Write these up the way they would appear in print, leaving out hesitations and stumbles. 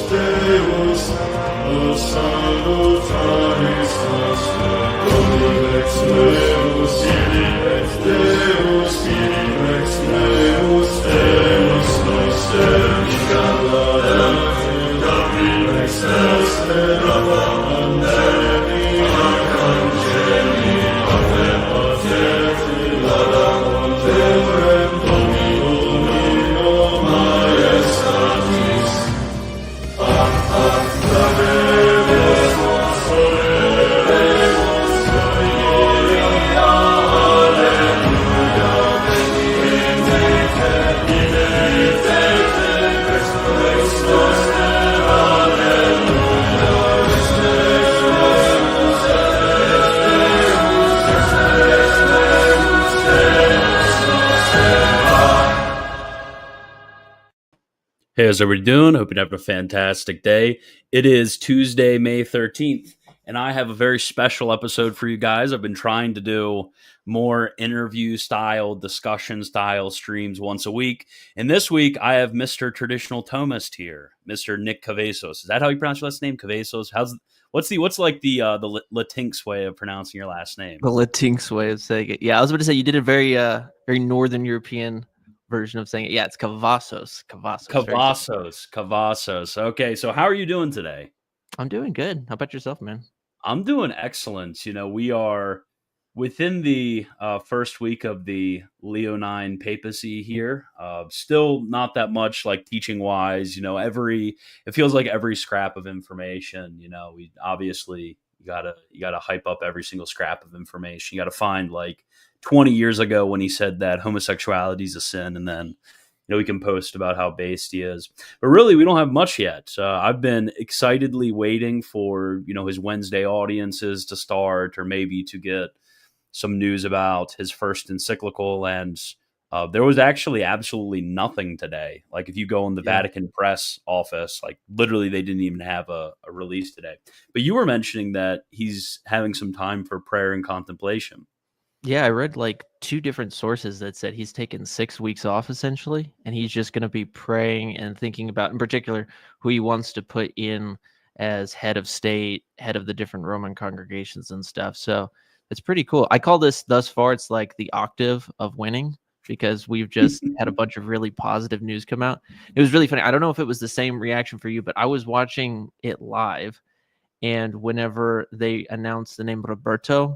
Deus, o salutaris nostre, Domine ex meus, Deus, Deus, Deus noster, Gala, Domine ex noster, Angeli, Arcangeli, Ave, Ave, Lada, Deurem, Domino, Majestatis, Hey, how's everybody doing? Hope you're having a fantastic day. It is Tuesday, May 13th, and I have a very special episode for you guys. I've been trying to do more interview-style, discussion-style streams once a week, and this week I have Mr. Traditional Thomist here, Mr. Nick Cavazos. Is that how you pronounce your last name, Cavazos? What's the Latinx way of pronouncing your last name? The Latinx way of saying it. Yeah, I was about to say you did a very very Northern European version of saying it. Yeah, it's Cavazos. Cavazos. Okay, so how are you doing today? I'm doing good. How about yourself, man? I'm doing excellent. You know, we are within the first week of the Leonine papacy here. Still not that much like teaching wise. You know, it feels like every scrap of information. You know, we obviously you gotta hype up every single scrap of information. You got to find like 20 years ago when he said that homosexuality is a sin, and then we can post about how based he is. But really, we don't have much yet. I've been excitedly waiting for his Wednesday audiences to start, or maybe to get some news about his first encyclical. And there was actually absolutely nothing today. Like if you go in the Vatican press office, like literally they didn't even have a release today. But you were mentioning that he's having some time for prayer and contemplation. Yeah, I read like two different sources that said he's taken 6 weeks off essentially, and he's just going to be praying and thinking about, in particular, who he wants to put in as head of state, head of the different Roman congregations and stuff. So it's pretty cool. I call this thus far, it's like the octave of winning, because we've just had a bunch of really positive news come out. It was really funny. I don't know if it was the same reaction for you, but I was watching it live, and whenever they announced the name Roberto,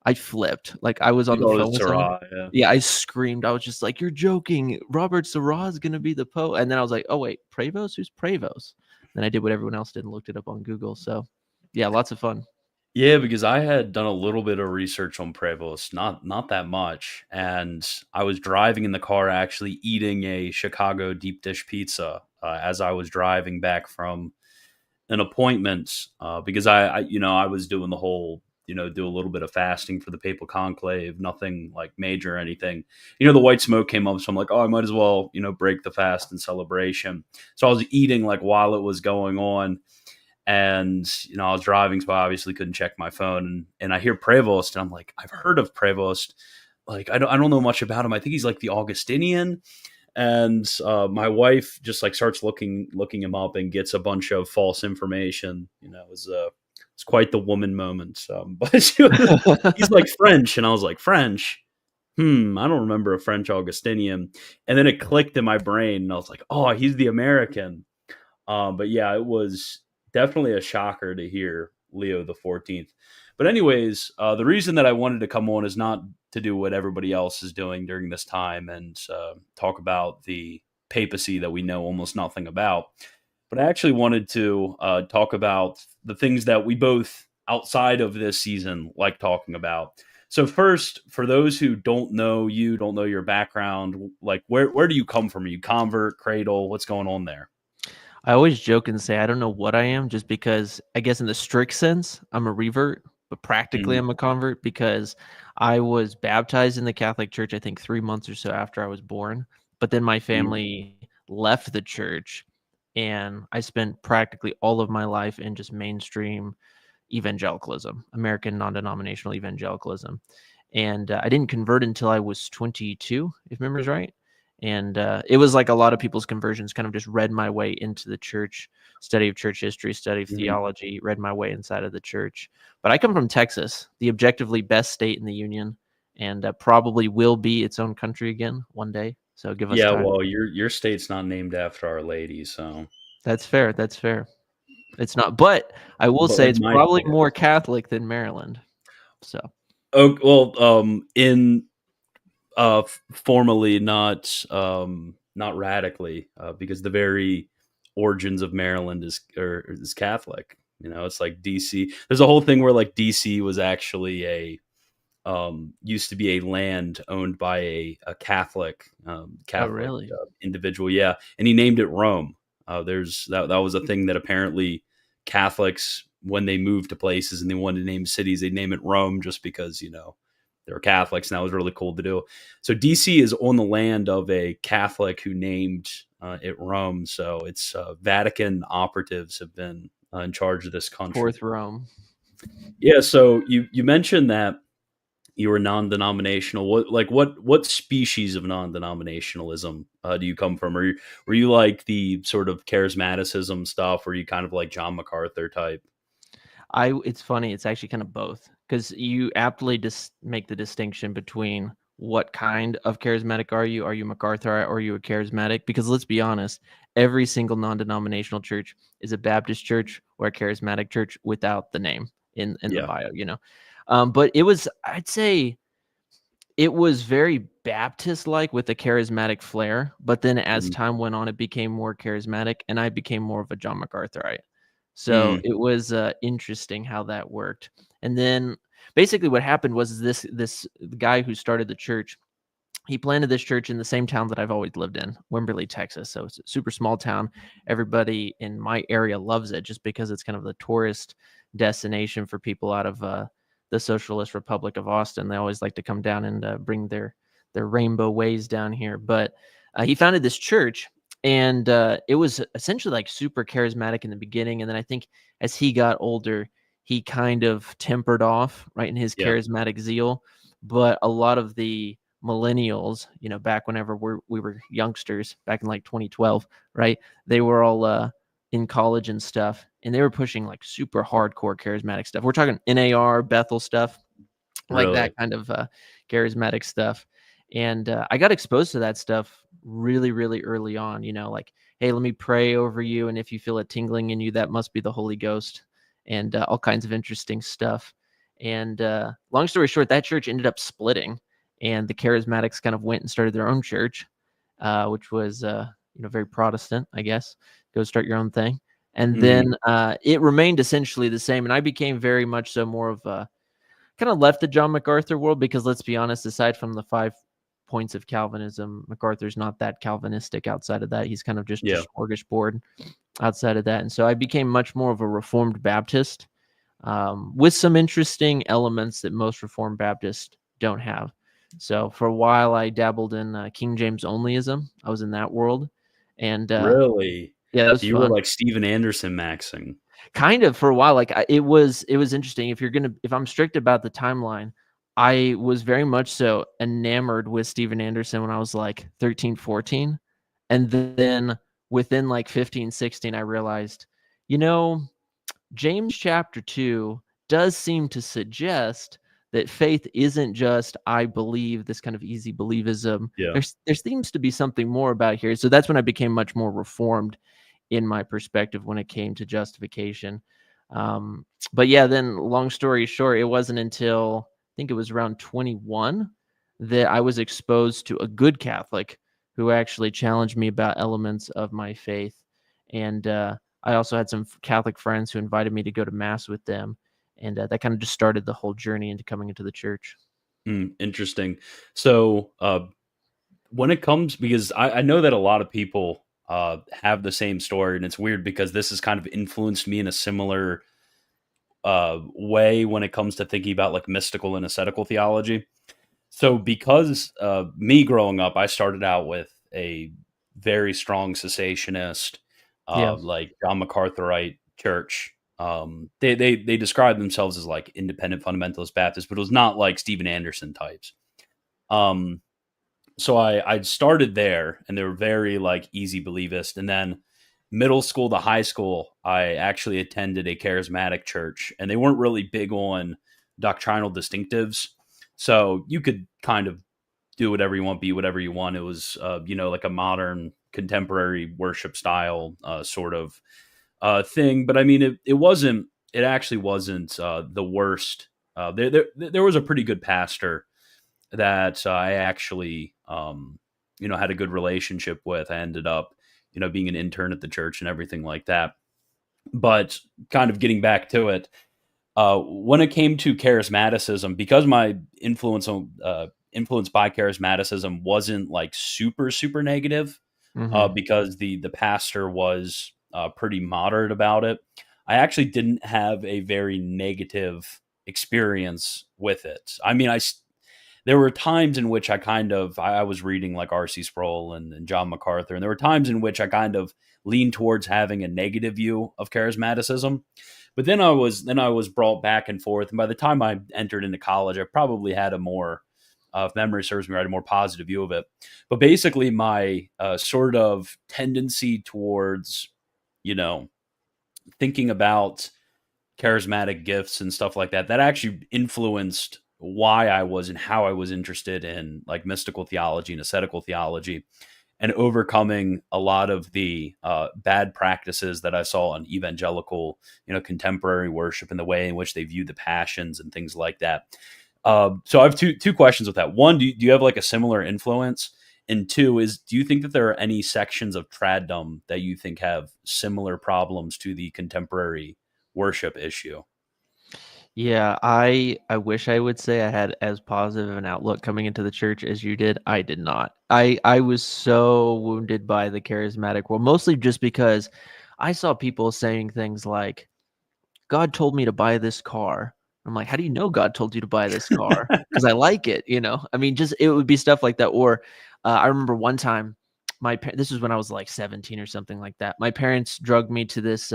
I flipped. Like I was on the phone with someone. Yeah, I screamed. I was just like, "You're joking! Robert Sarah is going to be the Pope." And then I was like, "Oh wait, Prevost? Who's Prevost?" Then I did what everyone else did and looked it up on Google. So, yeah, lots of fun. Yeah, because I had done a little bit of research on Prevost, not that much, and I was driving in the car actually eating a Chicago deep dish pizza as I was driving back from an appointment because I was doing the whole do a little bit of fasting for the papal conclave, nothing like major or anything. The white smoke came up, so I'm like, oh, I might as well break the fast in celebration. So I was eating like while it was going on. And, I was driving, so I obviously couldn't check my phone. And I hear Prevost, and I'm like, I've heard of Prevost. Like, I don't know much about him. I think he's like the Augustinian. And my wife just like starts looking him up and gets a bunch of false information. It's quite the woman moment. But he's like French, and I was like, French? I don't remember a French Augustinian. And then it clicked in my brain, and I was like, oh, he's the American. But yeah, it was definitely a shocker to hear Leo the 14th. But anyways, the reason that I wanted to come on is not to do what everybody else is doing during this time and talk about the papacy that we know almost nothing about. But I actually wanted to talk about the things that we both, outside of this season, like talking about. So first, for those who don't know you, don't know your background, like where do you come from? Are you convert, cradle? What's going on there? I always joke and say I don't know what I am, just because I guess in the strict sense, I'm a revert, but practically I'm a convert because I was baptized in the Catholic Church, I think 3 months or so after I was born. But then my family left the church, and I spent practically all of my life in just mainstream evangelicalism, American non-denominational evangelicalism. And I didn't convert until I was 22, if memory's right. And it was like a lot of people's conversions kind of just read my way into the church, study of church history, study of Mhm. theology, read my way inside of the church. But I come from Texas, the objectively best state in the union, and probably will be its own country again one day. So give us Yeah, time. well, your state's not named after Our Lady, so That's fair. That's fair. It's not, but I will but say like it's my probably state more is. Catholic than Maryland. So Oh, well, in formally not radically, because the very origins of Maryland is Catholic. You know, it's like DC. There's a whole thing where like DC was actually a used to be a land owned by a Catholic oh, Catholic really? individual, yeah, and he named it Rome. There's that was a thing that apparently Catholics, when they moved to places and they wanted to name cities, they name it Rome just because they were Catholics, and that was really cool to do. So DC is on the land of a Catholic who named it Rome. So it's Vatican operatives have been in charge of this country. Fourth Rome. Yeah. So you mentioned that you were non-denominational. What species of non-denominationalism do you come from? Were you like the sort of charismaticism stuff? Were you kind of like John MacArthur type? It's funny, it's actually kind of both, because you aptly make the distinction between what kind of charismatic are you? Are you MacArthur or are you a charismatic? Because let's be honest, every single non-denominational church is a Baptist church or a charismatic church without the name in the Yeah. bio, you know. But I'd say it was very Baptist-like with a charismatic flair, but then as Mm. time went on, it became more charismatic, and I became more of a John MacArthurite. So Mm. it was interesting how that worked. And then basically what happened was this guy who started the church, he planted this church in the same town that I've always lived in, Wimberley, Texas. So it's a super small town. Everybody in my area loves it just because it's kind of the tourist destination for people out of the Socialist Republic of Austin. They always like to come down and bring their rainbow ways down here. But he founded this church, and it was essentially like super charismatic in the beginning. And then I think as he got older, he kind of tempered off, right, in his Yeah. charismatic zeal. But a lot of the millennials, back whenever we were youngsters, back in like 2012, right? They were all in college and stuff, and they were pushing like super hardcore charismatic stuff. We're talking NAR, Bethel stuff, like Really. that kind of charismatic stuff. And I got exposed to that stuff really, really early on. Like, hey, let me pray over you, and if you feel it tingling in you, that must be the Holy Ghost, and all kinds of interesting stuff. And long story short, that church ended up splitting, and the charismatics kind of went and started their own church, which was very Protestant, I guess. Go start your own thing. And Mm. then it remained essentially the same, and I became very much so more of a kind of left the John MacArthur world, because let's be honest, aside from the 5 points of Calvinism, MacArthur's not that Calvinistic outside of that. He's kind of just a Yeah. smorgasbord outside of that. And so I became much more of a Reformed Baptist, with some interesting elements that most Reformed Baptists don't have. So for a while, I dabbled in King James onlyism. I was in that world, and Really. yeah, that was So you were fun. like Steven Anderson maxing. Kind of for a while, like it was interesting. If I'm strict about the timeline, I was very much so enamored with Steven Anderson when I was like 13, 14. And then within like 15, 16, I realized, you know, James chapter 2 does seem to suggest that faith isn't just I believe, this kind of easy believism. Yeah. There seems to be something more about here. So that's when I became much more reformed in my perspective when it came to justification. But yeah, then long story short, it wasn't until I think it was around 21 that I was exposed to a good Catholic who actually challenged me about elements of my faith. And I also had some Catholic friends who invited me to go to mass with them. And that kind of just started the whole journey into coming into the church. Interesting. So when it comes, because I know that a lot of people have the same story, and it's weird because this has kind of influenced me in a similar way when it comes to thinking about like mystical and ascetical theology. So because me growing up, I started out with a very strong cessationist, Yeah. like John MacArthurite church. They describe themselves as like independent fundamentalist Baptists, but it was not like Stephen Anderson types. Um, so I started there, and they were very like easy believist, and then middle school to high school, I actually attended a charismatic church, and they weren't really big on doctrinal distinctives, so you could kind of do whatever you want, be whatever you want. It was, like a modern contemporary worship style sort of thing. But I mean, it wasn't. It actually wasn't the worst. There was a pretty good pastor that I actually, had a good relationship with. I ended up, being an intern at the church and everything like that. But kind of getting back to it, when it came to charismaticism, because my influence by charismaticism wasn't like super super negative, Hmm. because the pastor was pretty moderate about it. I actually didn't have a very negative experience with it. I mean, there were times in which I was reading like R.C. Sproul and John MacArthur, and there were times in which I kind of leaned towards having a negative view of charismaticism. But then I was brought back and forth, and by the time I entered into college, I probably had a more, if memory serves me right, a more positive view of it. But basically, my sort of tendency towards, you know, thinking about charismatic gifts and stuff like that, that actually influenced why I was and how I was interested in like mystical theology and ascetical theology, and overcoming a lot of the bad practices that I saw in evangelical, contemporary worship, and the way in which they view the passions and things like that. So I have two questions with that. One, do you have like a similar influence? And two is, do you think that there are any sections of traddom that you think have similar problems to the contemporary worship issue? Yeah, I wish I would say I had as positive an outlook coming into the church as you did. I did not. I was so wounded by the charismatic world, mostly just because I saw people saying things like, God told me to buy this car. I'm like, how do you know God told you to buy this car? Because I like it, you know? I mean, just it would be stuff like that. Or I remember one time, this was when I was like 17 or something like that. My parents drugged me to this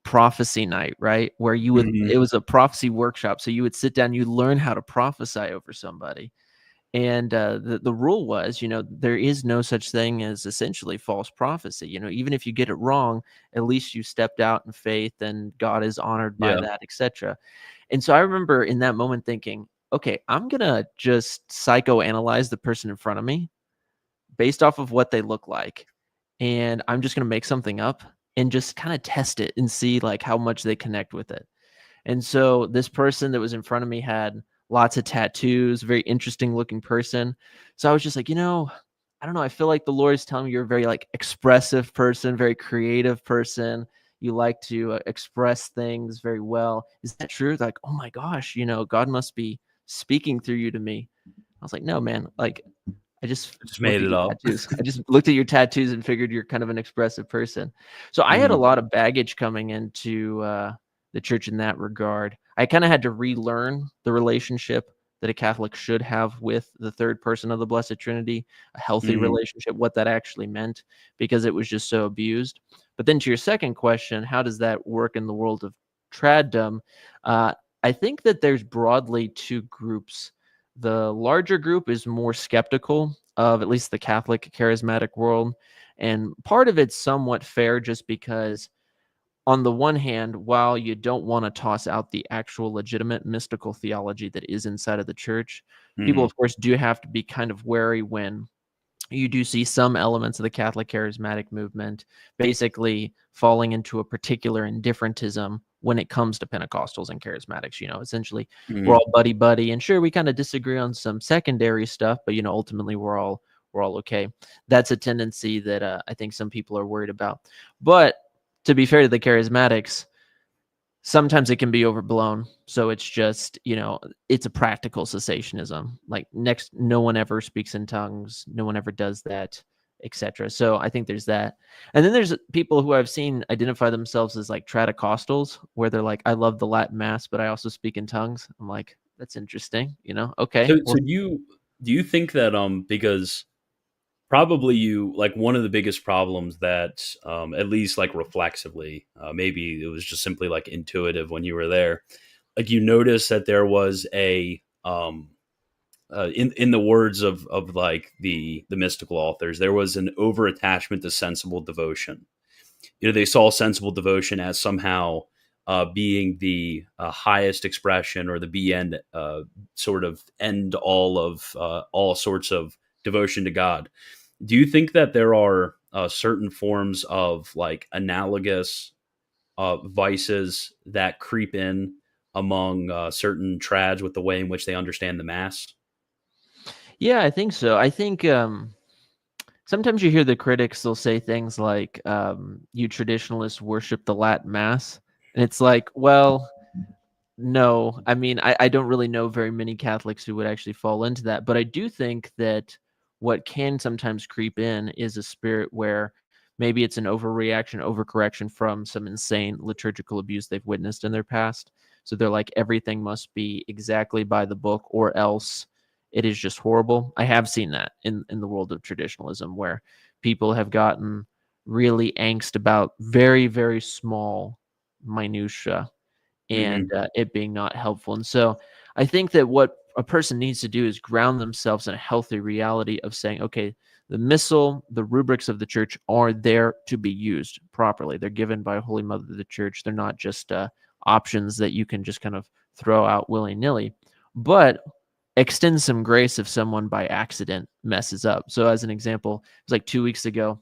prophecy night, right? Where Hmm. it was a prophecy workshop. So you would sit down, you learn how to prophesy over somebody. And the rule was, there is no such thing as essentially false prophecy. Even if you get it wrong, at least you stepped out in faith and God is honored by Yeah. that, etc. And so I remember in that moment thinking, okay, I'm going to just psychoanalyze the person in front of me based off of what they look like. And I'm just going to make something up and just kind of test it and see like how much they connect with it. And so this person that was in front of me had lots of tattoos, very interesting looking person. So I was just like, I don't know. I feel like the Lord is telling me you're a very like expressive person, very creative person. You like to express things very well. Is that true? They're like, oh my gosh, God must be speaking through you to me. I was like, no, man. Like, I just Just looked made at it your up. tattoos. I just looked at your tattoos and figured you're kind of an expressive person. So I had a Hmm. lot of baggage coming into the church in that regard. I kind of had to relearn the relationship that a Catholic should have with the third person of the Blessed Trinity, a healthy Hmm. relationship, what that actually meant, because it was just so abused. But then to your second question, how does that work in the world of traddom? Uh, I think that there's broadly two groups. The larger group is more skeptical of at least the Catholic charismatic world. And part of it's somewhat fair just because, on the one hand, while you don't want to toss out the actual legitimate mystical theology that is inside of the church, people, Hmm. of course, do have to be kind of wary when you do see some elements of the Catholic charismatic movement basically falling into a particular indifferentism when it comes to Pentecostals and charismatics. Essentially, we're Hmm. all buddy buddy, and sure, we kind of disagree on some secondary stuff, but ultimately, we're all okay. That's a tendency that I think some people are worried about. But to be fair to the charismatics, sometimes it can be overblown. So it's just, it's a practical cessationism. Like next, no one ever speaks in tongues. No one ever does that, etc. So I think there's that. And then there's people who I've seen identify themselves as like Tradicostals, where they're like, I love the Latin mass, but I also speak in tongues. I'm like, that's interesting. Okay. So Well, do you think that because probably you like one of the biggest problems that at least like reflexively, maybe it was just simply like intuitive when you were there, like you noticed that there was a in the words of like the mystical authors, there was an over attachment to sensible devotion. They saw sensible devotion as somehow being the highest expression, or the be end sort of end all of all sorts of devotion to God. Do you think that there are certain forms of like analogous vices that creep in among certain trads with the way in which they understand the mass? Yeah, I think so. I think sometimes you hear the critics, they'll say things like, you traditionalists worship the Latin Mass. And it's like, well, no. I mean, I don't really know very many Catholics who would actually fall into that. But I do think that what can sometimes creep in is a spirit where maybe it's an overreaction, overcorrection from some insane liturgical abuse they've witnessed in their past. So they're like, everything must be exactly by the book, or else it is just horrible. I have seen that in the world of traditionalism, where people have gotten really angst about very, very small minutia, and Hmm. it being not helpful. And so I think that what a person needs to do is ground themselves in a healthy reality of saying, okay, the missal, the rubrics of the church are there to be used properly. They're given by Holy Mother of the Church. They're not just options that you can just kind of throw out willy-nilly, but extend some grace if someone by accident messes up. So as an example, it was like 2 weeks ago,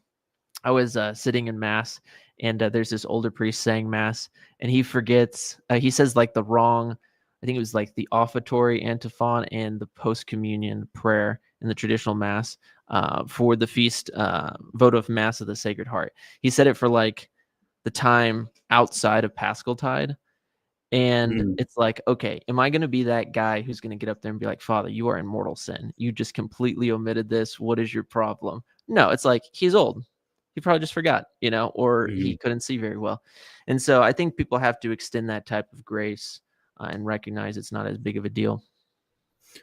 I was sitting in mass, and there's this older priest saying mass, and he forgets. He says like the wrong. I think it was like the offertory antiphon and the post communion prayer in the traditional mass for the feast votive mass of the Sacred Heart. He said it for like the time outside of Paschal Tide. And Mm. it's like, okay, am I going to be that guy who's going to get up there and be like, Father, you are in mortal sin. You just completely omitted this. What is your problem? No, it's like, he's old. He probably just forgot, or Hmm. he couldn't see very well. And so I think people have to extend that type of grace and recognize it's not as big of a deal.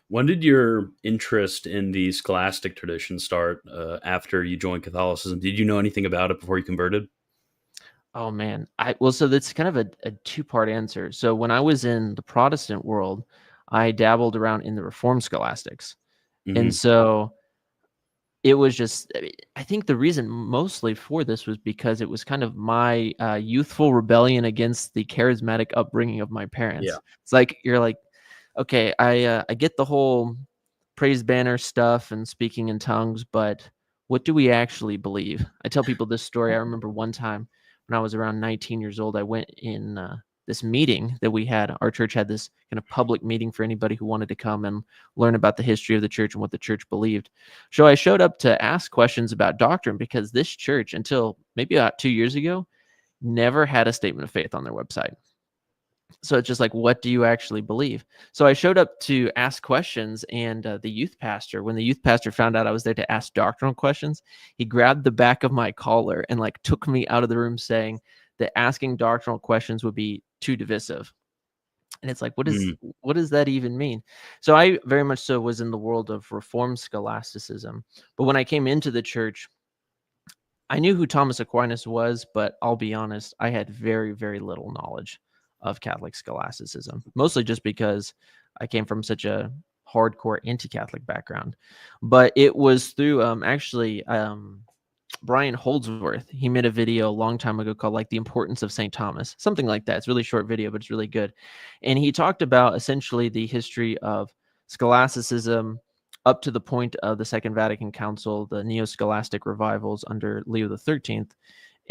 When did your interest in the scholastic tradition start after you joined Catholicism? Did you know anything about it before you converted? Oh man. So that's kind of a two-part answer. So when I was in the Protestant world, I dabbled around in the Reformed scholastics. And Hmm. so it was just, I think the reason mostly for this was because it was kind of my youthful rebellion against the charismatic upbringing of my Yeah. parents. It's like you're like, okay, I get the whole praise banner stuff and speaking in tongues, but what do we actually believe? I tell people this story. I remember one time when I was around 19 years old, I went in this meeting that we had. Our church had this kind of public meeting for anybody who wanted to come and learn about the history of the church and what the church believed. So I showed up to ask questions about doctrine, because this church, until maybe about 2 years ago, never had a statement of faith on their website. So it's just like, what do you actually believe? So I showed up to ask questions, and the youth pastor, when the youth pastor found out I was there to ask doctrinal questions, he grabbed the back of my collar and like took me out of the room, saying that asking doctrinal questions would be too divisive. And it's like, Mm. what does that even mean? So I very much so was in the world of Reformed scholasticism, but when I came into the church, I knew who Thomas Aquinas was, but I'll be honest, I had very, very little knowledge of Catholic scholasticism, mostly just because I came from such a hardcore anti-Catholic background. But it was through Brian Holdsworth. He made a video a long time ago called like The Importance of St. Thomas, something like that. It's a really short video, but it's really good. And he talked about essentially the history of scholasticism up to the point of the Second Vatican Council, the neo-scholastic revivals under Leo the 13th.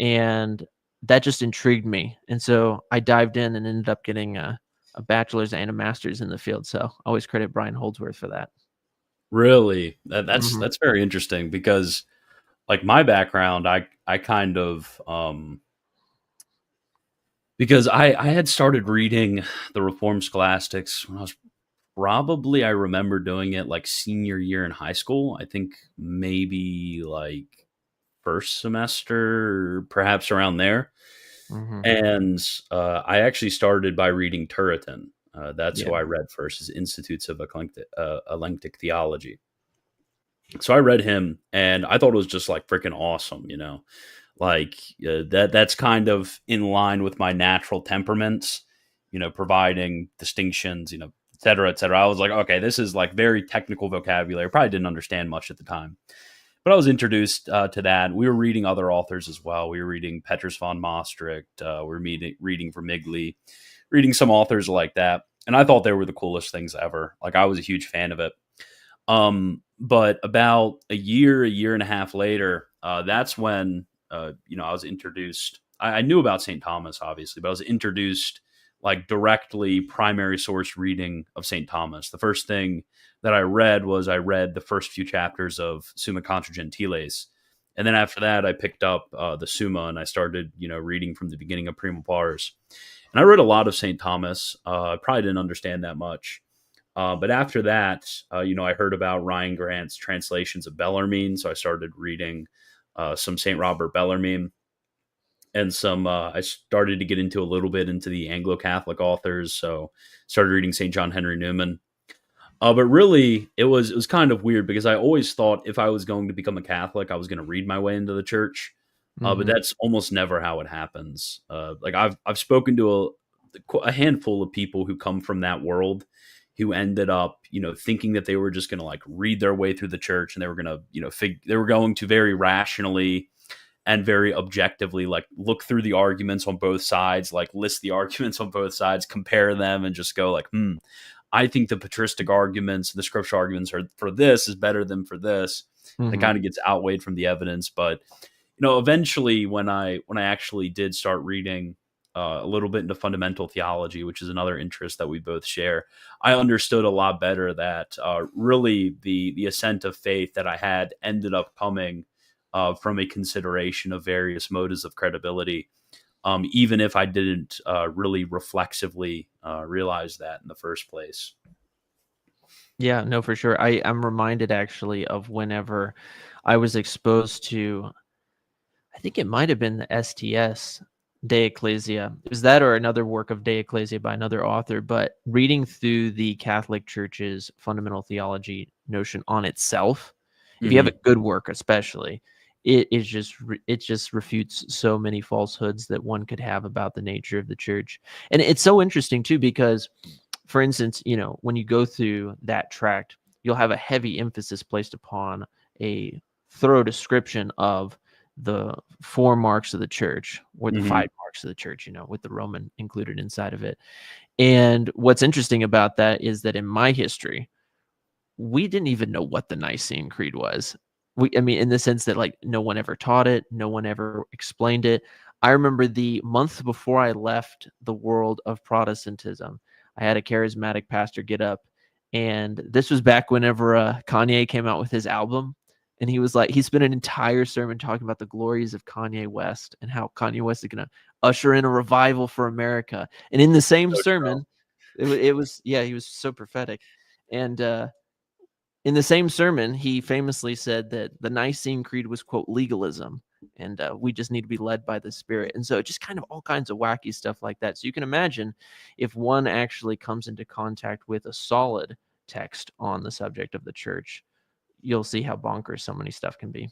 And that just intrigued me. And so I dived in and ended up getting a bachelor's and a master's in the field. So I always credit Brian Holdsworth for that. Really? That's Hmm. that's very interesting because like my background, I kind of because I had started reading the Reformed Scholastics when I was probably, I remember doing it like senior year in high school. I think maybe like first semester, perhaps around there. Hmm. And I actually started by reading Turretin. That's Yeah. who I read first, his Institutes of Eclectic Theology. So I read him, and I thought it was just like freaking awesome, like that's kind of in line with my natural temperaments, providing distinctions, cetera, et cetera. I was like, okay, this is like very technical vocabulary. Probably didn't understand much at the time. But I was introduced to that. We were reading other authors as well. We were reading Petrus von Maastricht. We were reading Vermigli, reading some authors like that. And I thought they were the coolest things ever. Like, I was a huge fan of it. But about a year and a half later, that's when, I was introduced. I knew about St. Thomas, obviously, but I was introduced like directly primary source reading of St. Thomas. The first thing that I read the first few chapters of Summa Contra Gentiles. And then after that, I picked up the Summa, and I started, reading from the beginning of Prima Pars. And I read a lot of St. Thomas. I probably didn't understand that much. But after that, I heard about Ryan Grant's translations of Bellarmine. So I started reading some St. Robert Bellarmine. And I started to get into a little bit into the Anglo-Catholic authors. So started reading St. John Henry Newman. But really, it was kind of weird because I always thought if I was going to become a Catholic, I was going to read my way into the church. But that's almost never how it happens. Like I've spoken to a handful of people who come from that world, who ended up, thinking that they were just going to like read their way through the church, and they were going to, they were going to very rationally and very objectively, like, look through the arguments on both sides, like list the arguments on both sides, compare them, and just go like, I think the patristic arguments, the scriptural arguments are for this is better than for this. It kind of gets outweighed from the evidence. But, eventually when I actually did start reading a little bit into fundamental theology, which is another interest that we both share, I understood a lot better that really the ascent of faith that I had ended up coming from a consideration of various motives of credibility, even if I didn't really reflexively realize that in the first place. Yeah, no, for sure. I'm reminded actually of whenever I was exposed to, I think it might have been the STS, De Ecclesia. It was that or another work of De Ecclesia by another author, but reading through the Catholic Church's fundamental theology notion on itself, if you have a good work especially, it just refutes so many falsehoods that one could have about the nature of the church. And it's so interesting too, because for instance, when you go through that tract, you'll have a heavy emphasis placed upon a thorough description of the 4 marks of the church, or the 5 marks of the church, with the Roman included inside of it. And what's interesting about that is that in my history, we didn't even know what the Nicene Creed was. In the sense that like no one ever taught it, no one ever explained it. I remember the month before I left the world of Protestantism, I had a charismatic pastor get up, and this was back whenever Kanye came out with his album, and he was like, he spent an entire sermon talking about the glories of Kanye West and how Kanye West is going to usher in a revival for America. And in the same sermon, it was, he was so prophetic. And in the same sermon, he famously said that the Nicene Creed was, quote, legalism, and we just need to be led by the Spirit. And so just kind of all kinds of wacky stuff like that. So you can imagine if one actually comes into contact with a solid text on the subject of the church, you'll see how bonkers so many stuff can be.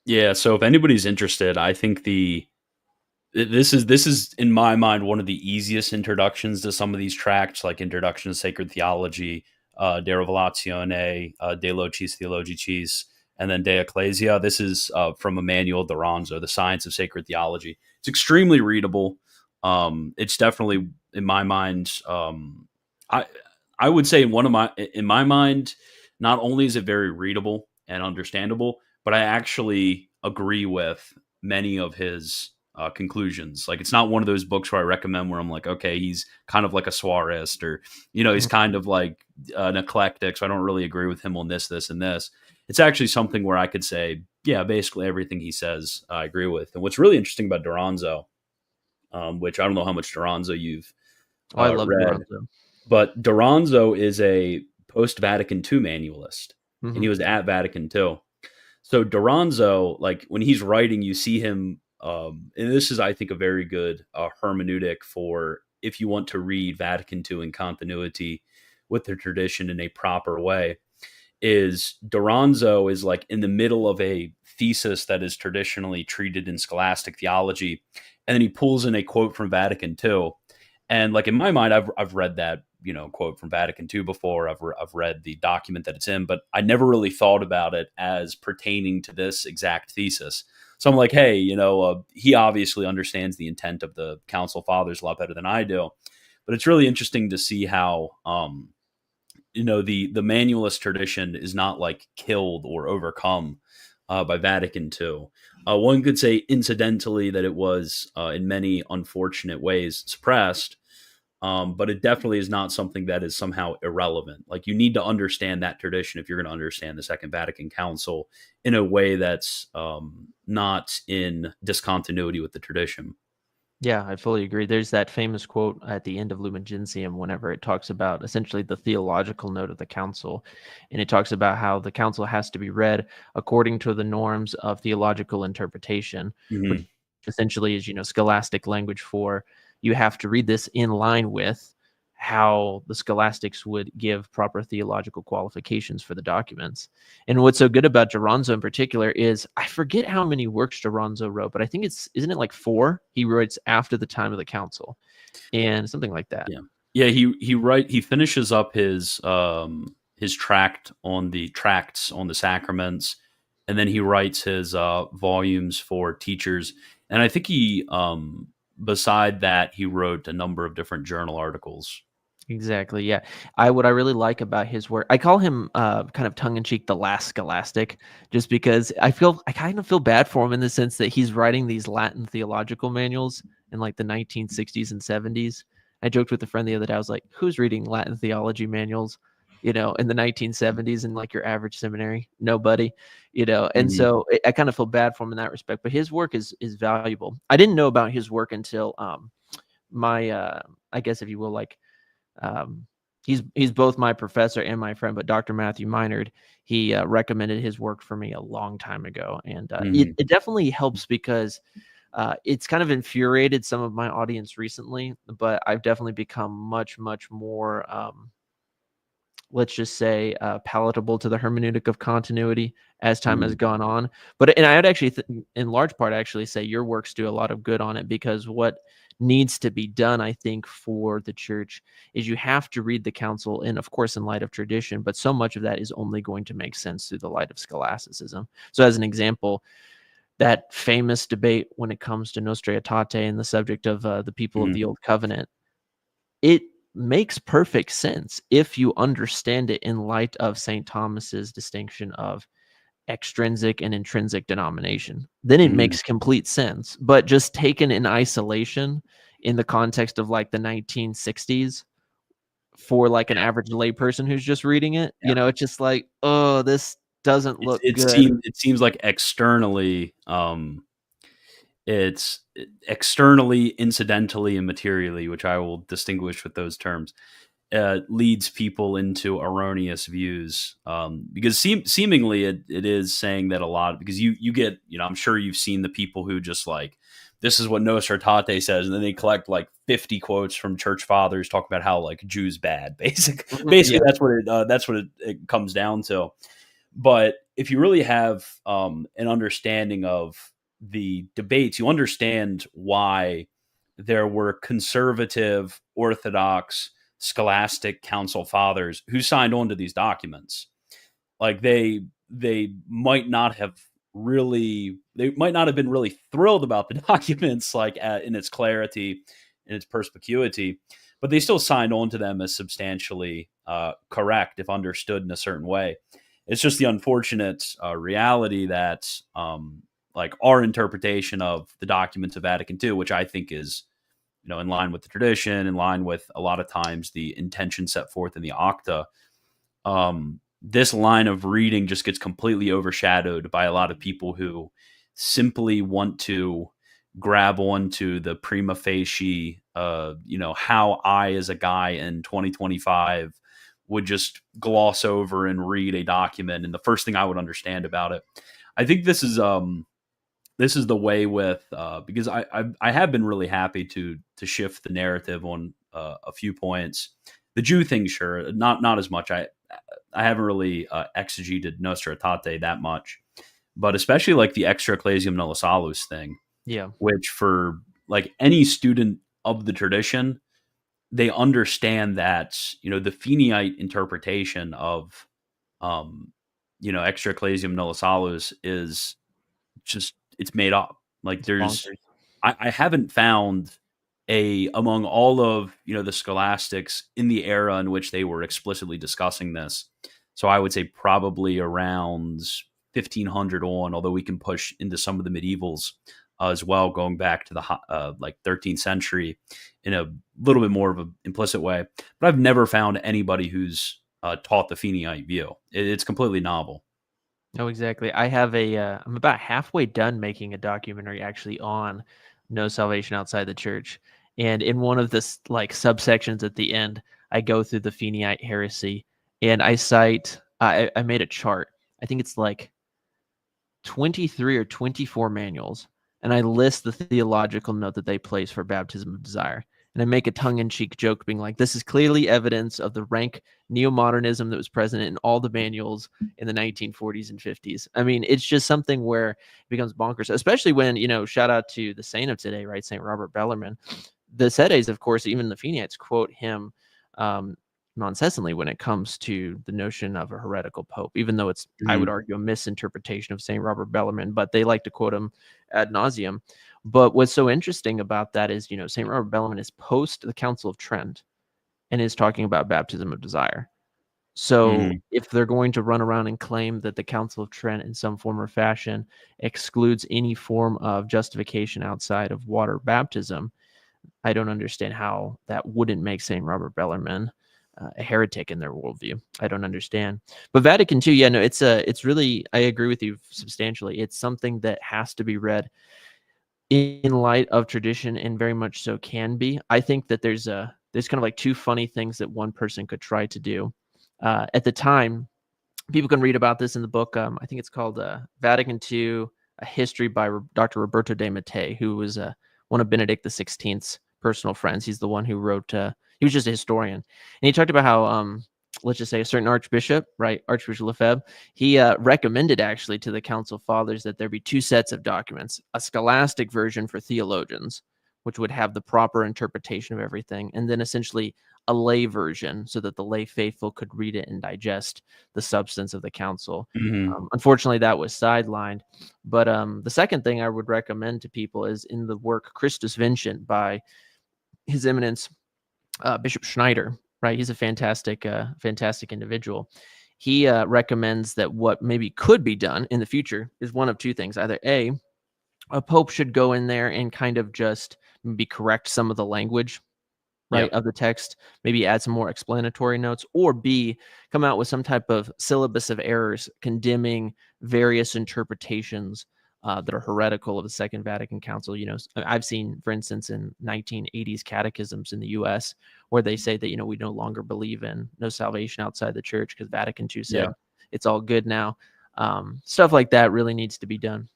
Yeah, so if anybody's interested, I think this is in my mind one of the easiest introductions to some of these tracts, like Introduction to Sacred Theology, De Revelatione, De Locis Theologicis, and then De Ecclesia. This is from Emmanuel Doranzo, The Science of Sacred Theology. It's extremely readable. It's definitely, in my mind, I would say in my mind, not only is it very readable and understandable, but I actually agree with many of his conclusions. Like, it's not one of those books where I recommend where I'm like, okay, he's kind of like a soirist, or, he's kind of like an eclectic, so I don't really agree with him on this, and this. It's actually something where I could say, yeah, basically everything he says, I agree with. And what's really interesting about Doranzo, which I don't know how much Doranzo you've I love read, Doranzo. but Doranzo is a post-Vatican II manualist, and he was at Vatican II. So Doranzo, like, when he's writing, you see him, and this is, I think, a very good hermeneutic for if you want to read Vatican II in continuity with the tradition in a proper way, is Doranzo is like in the middle of a thesis that is traditionally treated in scholastic theology, and then he pulls in a quote from Vatican II. And like, in my mind, I've read that quote from Vatican II before. I've read the document that it's in, but I never really thought about it as pertaining to this exact thesis. So I'm like, hey, he obviously understands the intent of the Council Fathers a lot better than I do. But it's really interesting to see how, the manualist tradition is not like killed or overcome by Vatican II. One could say incidentally that it was in many unfortunate ways suppressed, but it definitely is not something that is somehow irrelevant. Like, you need to understand that tradition if you're going to understand the Second Vatican Council in a way that's not in discontinuity with the tradition. Yeah, I fully agree. There's that famous quote at the end of Lumen Gentium whenever it talks about essentially the theological note of the council. And it talks about how the council has to be read according to the norms of theological interpretation, which Mm-hmm. essentially is, scholastic language for you have to read this in line with how the scholastics would give proper theological qualifications for the documents. And what's so good about Geronzo in particular is I forget how many works Geronzo wrote, but I think isn't it like 4 he writes after the time of the council and something like that. Yeah. He finishes up his tracts on the sacraments, and then he writes his volumes for teachers. And I think he beside that he wrote a number of different journal articles. Exactly. Yeah. What I really like about his work, I call him kind of tongue in cheek the last scholastic, just because I kind of feel bad for him in the sense that he's writing these Latin theological manuals in like the 1960s and 70s. I joked with a friend the other day. I was like, "Who's reading Latin theology manuals, in the 1970s in like your average seminary? Nobody, And Mhm. so I kind of feel bad for him in that respect. But his work is valuable. I didn't know about his work until my I guess if you will, like he's both my professor and my friend, but Dr. Matthew Minard, he recommended his work for me a long time ago, and Mhm. it definitely helps because it's kind of infuriated some of my audience recently, but I've definitely become much more let's just say palatable to the hermeneutic of continuity as time has Mhm. gone on. And I would actually in large part actually say your works do a lot of good on it, because what needs to be done, I think, for the church is you have to read the council, and of course in light of tradition, but so much of that is only going to make sense through the light of scholasticism. So as an example, that famous debate when it comes to Nostra Aetate and the subject of the people of Mhm. the old covenant, it makes perfect sense if you understand it in light of St. Thomas's distinction of extrinsic and intrinsic denomination. Then it Mhm. makes complete sense. But just taken in isolation in the context of like the 1960s for like an average layperson who's just reading it, it's just like, oh, this doesn't look good. It seems like externally, it's externally, incidentally, and materially, which I will distinguish with those terms, leads people into erroneous views. Because seemingly it is saying that a lot, because you get, I'm sure you've seen the people who just like, this is what Nostra Aetate says, and then they collect like 50 quotes from church fathers talking about how like Jews bad. Basically, Yeah. that's what it comes down to. But if you really have an understanding of the debates, you understand why there were conservative, orthodox, scholastic council fathers who signed on to these documents. Like they might not have they might not have been really thrilled about the documents, like in its clarity, in its perspicuity, but they still signed on to them as substantially correct if understood in a certain way. It's just the unfortunate reality that like our interpretation of the documents of Vatican II, which I think is in line with the tradition, in line with a lot of times the intention set forth in the Octa. This line of reading just gets completely overshadowed by a lot of people who simply want to grab onto the prima facie, how I, as a guy in 2025, would just gloss over and read a document, and the first thing I would understand about it. I think this is the way with because I have been really happy to shift the narrative on a few points. The Jew thing, sure, not as much. I haven't really exegeted Nostra Aetate that much, but especially like the extra ecclesiam nulla salus thing, Yeah. which for like any student of the tradition, they understand that, the Feeneyite interpretation of, extra ecclesiam nulla salus is just, it's made up. Like It's there's, bonkers. I haven't found among all of, the scholastics in the era in which they were explicitly discussing this. So I would say probably around 1500 on, although we can push into some of the medievals as well, going back to the like 13th century in a little bit more of an implicit way. But I've never found anybody who's taught the Feeneyite view. It's completely novel. No, exactly. I have I'm about halfway done making a documentary actually on no salvation outside the church. And in one of the like subsections at the end, I go through the Feeneyite heresy and I cite, I made a chart. I think it's like 23 or 24 manuals, and I list the theological note that they place for baptism of desire. And I make a tongue-in-cheek joke being like, this is clearly evidence of the rank neo-modernism that was present in all the manuals in the 1940s and 50s. I mean, it's just something where it becomes bonkers, especially when, shout out to the saint of today, right? St. Robert Bellarmine. The Sedes, of course, even the Fenites quote him non-cessantly when it comes to the notion of a heretical pope, even though it's, I would argue, a misinterpretation of St. Robert Bellarmine, but they like to quote him ad nauseum. But what's so interesting about that is, St. Robert Bellarmine is post the Council of Trent and is talking about baptism of desire. So if they're going to run around and claim that the Council of Trent in some form or fashion excludes any form of justification outside of water baptism, I don't understand how that wouldn't make St. Robert Bellarmine a heretic in their worldview. I don't understand. But Vatican II, yeah, no, it's really, I agree with you substantially. It's something that has to be read in light of tradition, and very much so can be. I think that there's kind of like two funny things that one person could try to do. At the time, people can read about this in the book. I think it's called Vatican II, A History by Dr. Roberto de Mattei, who was one of Benedict XVI's personal friends. He's the one who wrote, he was just a historian. And he talked about how, let's just say a certain archbishop, right, Archbishop Lefebvre, he recommended actually to the Council Fathers that there be two sets of documents, a scholastic version for theologians, which would have the proper interpretation of everything, and then essentially a lay version so that the lay faithful could read it and digest the substance of the council. Unfortunately, that was sidelined. But the second thing I would recommend to people is in the work Christus Vincent by His Eminence Bishop Schneider, right? He's a fantastic individual. He recommends that what maybe could be done in the future is one of two things. Either A pope should go in there and kind of just maybe correct some of the language, right, of the text, maybe add some more explanatory notes, or B, come out with some type of syllabus of errors condemning various interpretations that are heretical of the Second Vatican Council. I've seen, for instance, in 1980s catechisms in the U.S. where they say that, we no longer believe in no salvation outside the church because Vatican II said it's all good now. Stuff like that really needs to be done.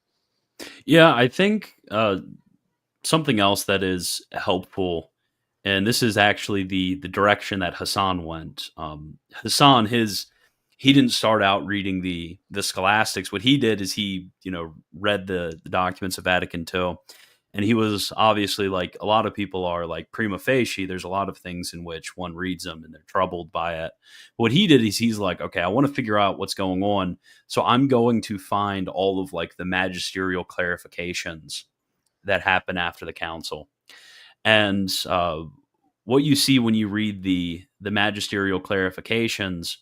Yeah, I think something else that is helpful, and this is actually the direction that Hassan went. Hassan, he didn't start out reading the scholastics. What he did is he, read the documents of Vatican II, and he was obviously, like a lot of people are, like prima facie, there's a lot of things in which one reads them and they're troubled by it. But what he did is he's like, okay, I want to figure out what's going on. So I'm going to find all of like the magisterial clarifications that happen after the council. And what you see when you read the magisterial clarifications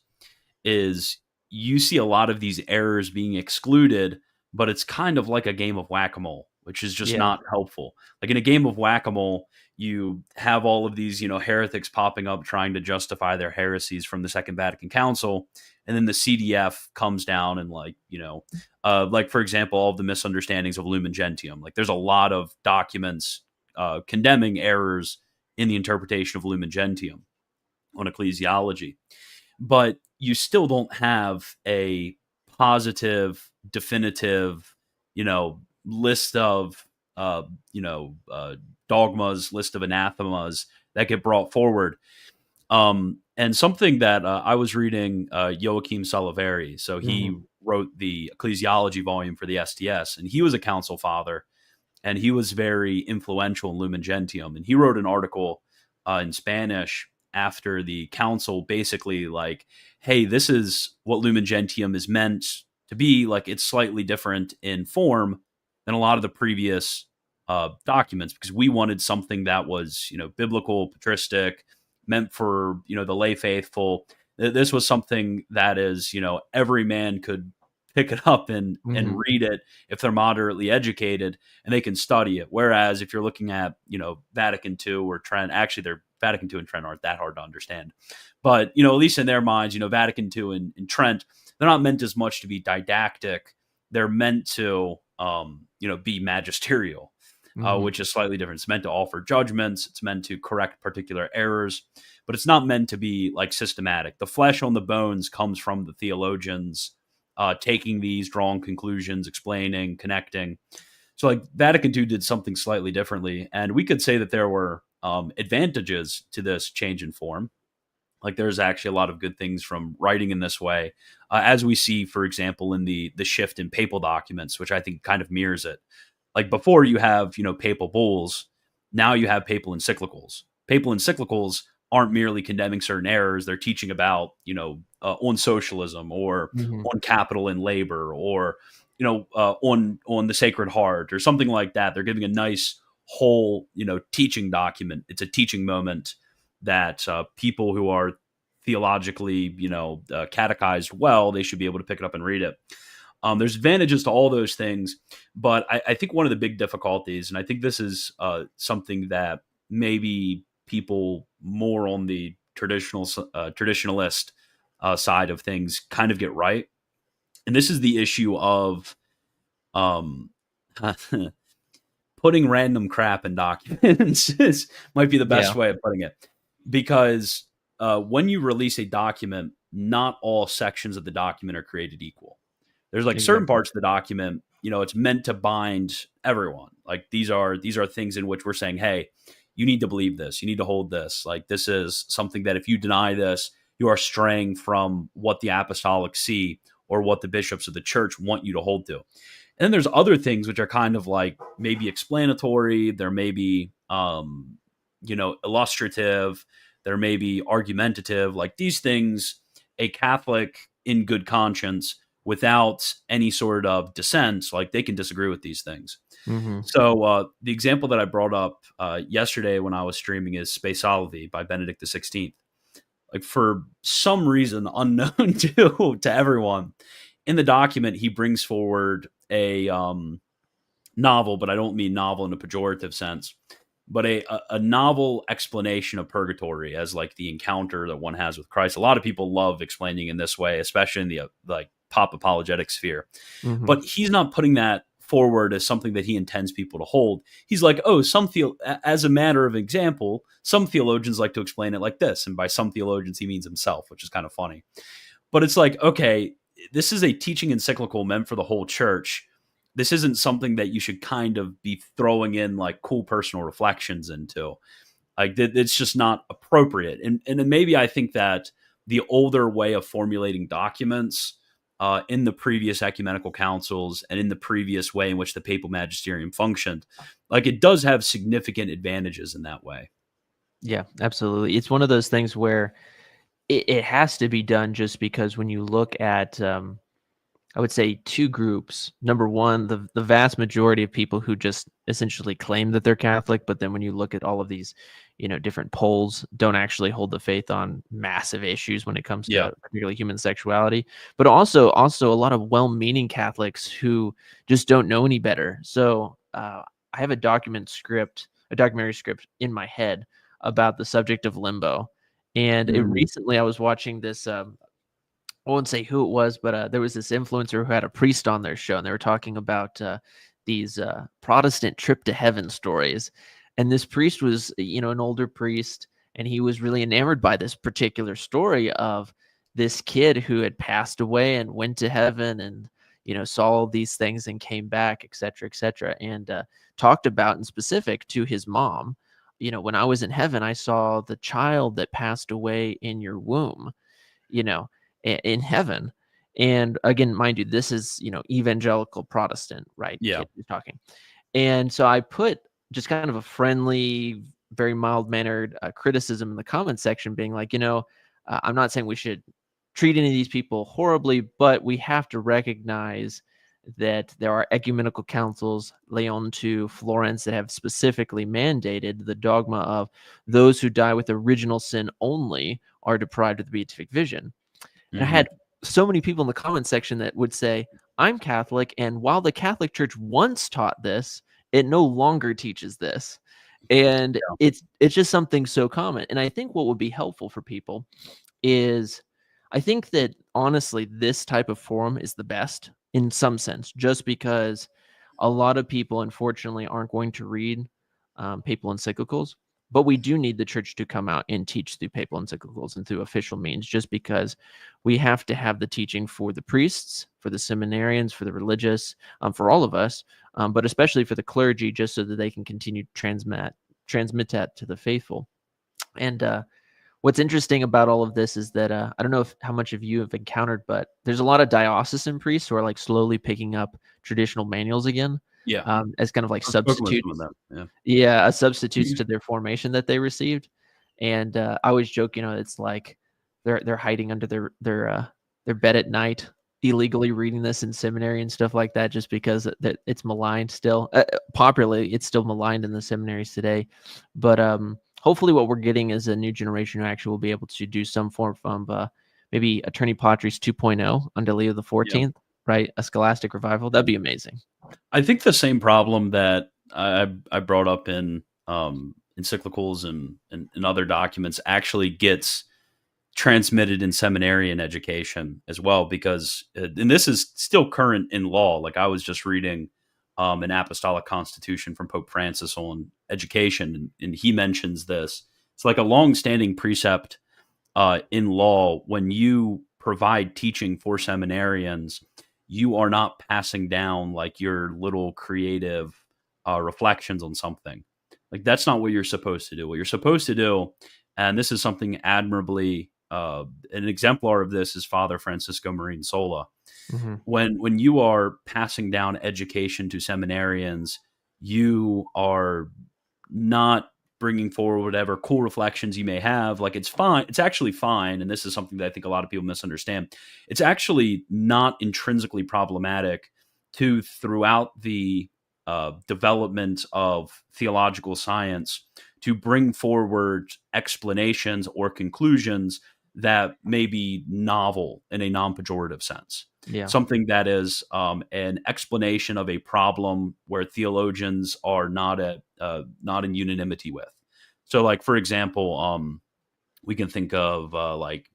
is you see a lot of these errors being excluded, but it's kind of like a game of whack-a-mole, which is just not helpful. Like in a game of whack-a-mole, you have all of these, heretics popping up trying to justify their heresies from the Second Vatican Council. And then the CDF comes down and like for example, all of the misunderstandings of Lumen Gentium. Like there's a lot of documents condemning errors in the interpretation of Lumen Gentium on ecclesiology. But you still don't have a positive, definitive, list of, dogmas, list of anathemas that get brought forward. And something that I was reading Joachim Salaveri. So he wrote the Ecclesiology volume for the STS, and he was a council father, and he was very influential in Lumen Gentium. And he wrote an article in Spanish after the council, basically like, hey, this is what Lumen Gentium is meant to be. Like, it's slightly different in form than a lot of the previous documents, because we wanted something that was, biblical, patristic, meant for, the lay faithful. This was something that is, every man could pick it up and read it if they're moderately educated, and they can study it. Whereas if you're looking at, Vatican II or Trent, actually their Vatican II and Trent aren't that hard to understand. But, at least in their minds, Vatican II and Trent, they're not meant as much to be didactic. They're meant to, be magisterial, which is slightly different. It's meant to offer judgments. It's meant to correct particular errors, but it's not meant to be like systematic. The flesh on the bones comes from the theologians taking these, drawing conclusions, explaining, connecting. So like Vatican II did something slightly differently. And we could say that there were advantages to this change in form. Like there's actually a lot of good things from writing in this way, as we see, for example, in the shift in papal documents, which I think kind of mirrors it. Like before you have, papal bulls, now you have papal encyclicals. Papal encyclicals aren't merely condemning certain errors. They're teaching about, on socialism or on capital and labor or, on the Sacred Heart or something like that. They're giving a nice whole, teaching document. It's a teaching moment that people who are theologically, catechized well, they should be able to pick it up and read it. There's advantages to all those things, but I think one of the big difficulties, and I think this is something that maybe people more on the traditionalist side of things kind of get right, and this is the issue of putting random crap in documents. Might be the best way of putting it, because when you release a document, not all sections of the document are created equal. There's like certain parts of the document, it's meant to bind everyone. Like these are things in which we're saying, hey, you need to believe this. You need to hold this. Like this is something that if you deny this, you are straying from what the apostolic see or what the bishops of the church want you to hold to. And then there's other things which are kind of like maybe explanatory. There may be, illustrative. There may be argumentative. Like these things, a Catholic in good conscience, without any sort of dissent, like they can disagree with these things. So the example that I brought up yesterday when I was streaming is Spe Salvi by Benedict XVI. Like for some reason unknown to everyone, in the document he brings forward a novel, but I don't mean novel in a pejorative sense, but a novel explanation of purgatory as like the encounter that one has with Christ. A lot of people love explaining in this way, especially in the like pop apologetic sphere. But he's not putting that forward as something that he intends people to hold. He's like, oh, as a matter of example, some theologians like to explain it like this. And by some theologians, he means himself, which is kind of funny. But it's like, okay, this is a teaching encyclical meant for the whole church. This isn't something that you should kind of be throwing in like cool personal reflections into. Like it's just not appropriate. And then maybe I think that the older way of formulating documents in the previous ecumenical councils and in the previous way in which the papal magisterium functioned, like it does have significant advantages in that way. Yeah, absolutely. It's one of those things where it has to be done, just because when you look at, I would say, two groups. Number one, the vast majority of people who just essentially claim that they're Catholic, but then when you look at all of these, different polls, don't actually hold the faith on massive issues when it comes to particularly human sexuality. But also a lot of well-meaning Catholics who just don't know any better. So I have a documentary script in my head about the subject of limbo. And recently I was watching this, I won't say who it was, but there was this influencer who had a priest on their show, and they were talking about these Protestant trip to heaven stories. And this priest was, an older priest, and he was really enamored by this particular story of this kid who had passed away and went to heaven and, saw all these things and came back, et cetera, and talked about in specific to his mom, when I was in heaven, I saw the child that passed away in your womb, in heaven. And again, mind you, this is, evangelical Protestant, right? Yeah. Kid who's talking. And so I put just kind of a friendly very mild-mannered criticism in the comment section, being like, I'm not saying we should treat any of these people horribly, but we have to recognize that there are ecumenical councils, Leon II, Florence, that have specifically mandated the dogma of those who die with original sin only are deprived of the beatific vision. And I had so many people in the comment section that would say, I'm Catholic, and while the Catholic Church once taught this, it no longer teaches this. And it's just something so common. And I think what would be helpful for people is, I think that honestly, this type of forum is the best in some sense, just because a lot of people, unfortunately, aren't going to read papal encyclicals. But we do need the church to come out and teach through papal encyclicals and through official means, just because we have to have the teaching for the priests, for the seminarians, for the religious, for all of us, but especially for the clergy, just so that they can continue to transmit that to the faithful. And what's interesting about all of this is that I don't know how much of you have encountered, but there's a lot of diocesan priests who are like slowly picking up traditional manuals again. As kind of like substitutes. Substitutes to their formation that they received. And I always joke, it's like they're hiding under their bed at night, illegally reading this in seminary and stuff like that, just because it's maligned still. Popularly, it's still maligned in the seminaries today. But hopefully what we're getting is a new generation who actually will be able to do some form of maybe Attorney Patris 2.0 under Leo the 14th, right? A scholastic revival. That'd be amazing. I think the same problem that I brought up in encyclicals and other documents actually gets transmitted in seminarian education as well, because and this is still current in law. Like I was just reading an apostolic constitution from Pope Francis on education, and he mentions this. It's like a long-standing precept in law. When you provide teaching for seminarians, you are not passing down like your little creative reflections on something. Like that's not what you're supposed to do. What you're supposed to do, and this is something admirably, an exemplar of this is Father Francisco Marin Sola. Mm-hmm. When you are passing down education to seminarians, you are not bringing forward whatever cool reflections you may have. Like it's fine. It's actually fine. And this is something that I think a lot of people misunderstand. It's actually not intrinsically problematic to, throughout the development of theological science, to bring forward explanations or conclusions that may be novel in a non-pejorative sense. Something that is an explanation of a problem where theologians are not in unanimity with. So, like for example, we can think of like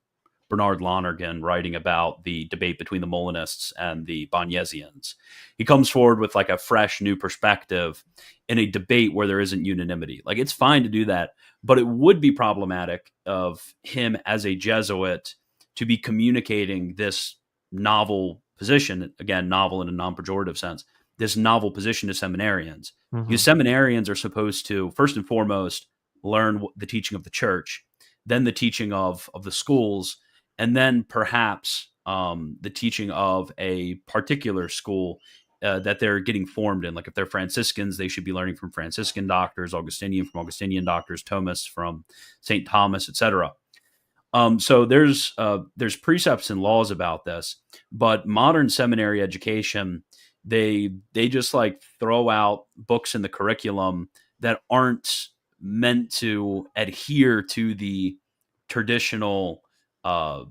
Bernard Lonergan writing about the debate between the Molinists and the Banyesians. He comes forward with like a fresh new perspective in a debate where there isn't unanimity. Like it's fine to do that, but it would be problematic of him as a Jesuit to be communicating this novel position, again, novel in a non-pejorative sense, this novel position to seminarians. Mm-hmm. Because seminarians are supposed to, first and foremost, learn the teaching of the church, then the teaching of the schools, and then perhaps the teaching of a particular school that they're getting formed in. Like if they're Franciscans, they should be learning from Franciscan doctors, Augustinian from Augustinian doctors, Thomists from St. Thomas, etc. So there's precepts and laws about this, but modern seminary education, they just like throw out books in the curriculum that aren't meant to adhere to the traditional. I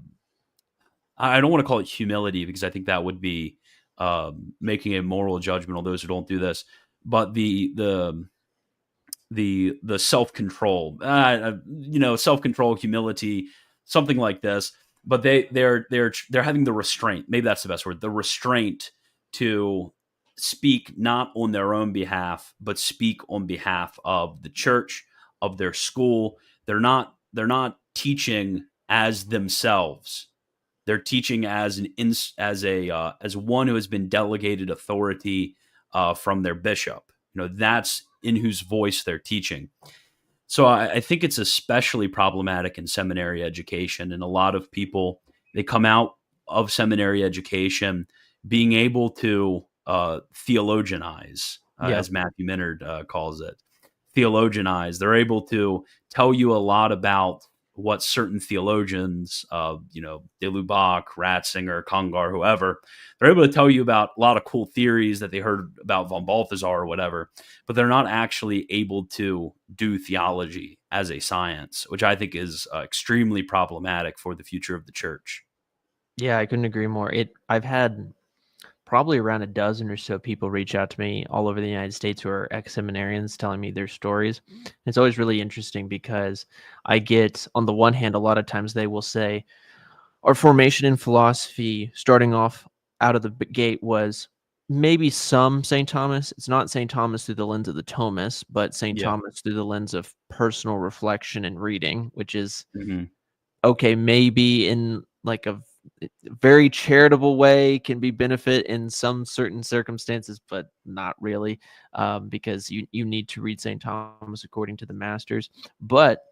don't want to call it humility, because I think that would be making a moral judgment on those who don't do this, but the self-control, self-control, humility, something like this. But they're having the restraint. Maybe that's the best word. The restraint to speak not on their own behalf, but speak on behalf of the church, of their school. They're not teaching as themselves. They're teaching as one who has been delegated authority from their bishop. That's in whose voice they're teaching. So I think it's especially problematic in seminary education, and a lot of people, they come out of seminary education being able to theologianize, as Matthew Minard calls it. theologianize. They're able to tell you a lot about what certain theologians, De Lubac, Ratzinger, Congar, whoever, they're able to tell you about a lot of cool theories that they heard about von Balthasar or whatever, but they're not actually able to do theology as a science, which I think is extremely problematic for the future of the church. Yeah, I couldn't agree more. I've had probably around a dozen or so people reach out to me all over the United States who are ex-seminarians telling me their stories. It's always really interesting because I get, on the one hand, a lot of times they will say, our formation in philosophy, starting off out of the gate, was maybe some St. Thomas. It's not St. Thomas through the lens of the Thomists, but St. Yeah. Thomas through the lens of personal reflection and reading, which is Mm-hmm. okay, maybe in like a very charitable way, can be benefit in some certain circumstances, but not really, because you need to read St. Thomas according to the masters. But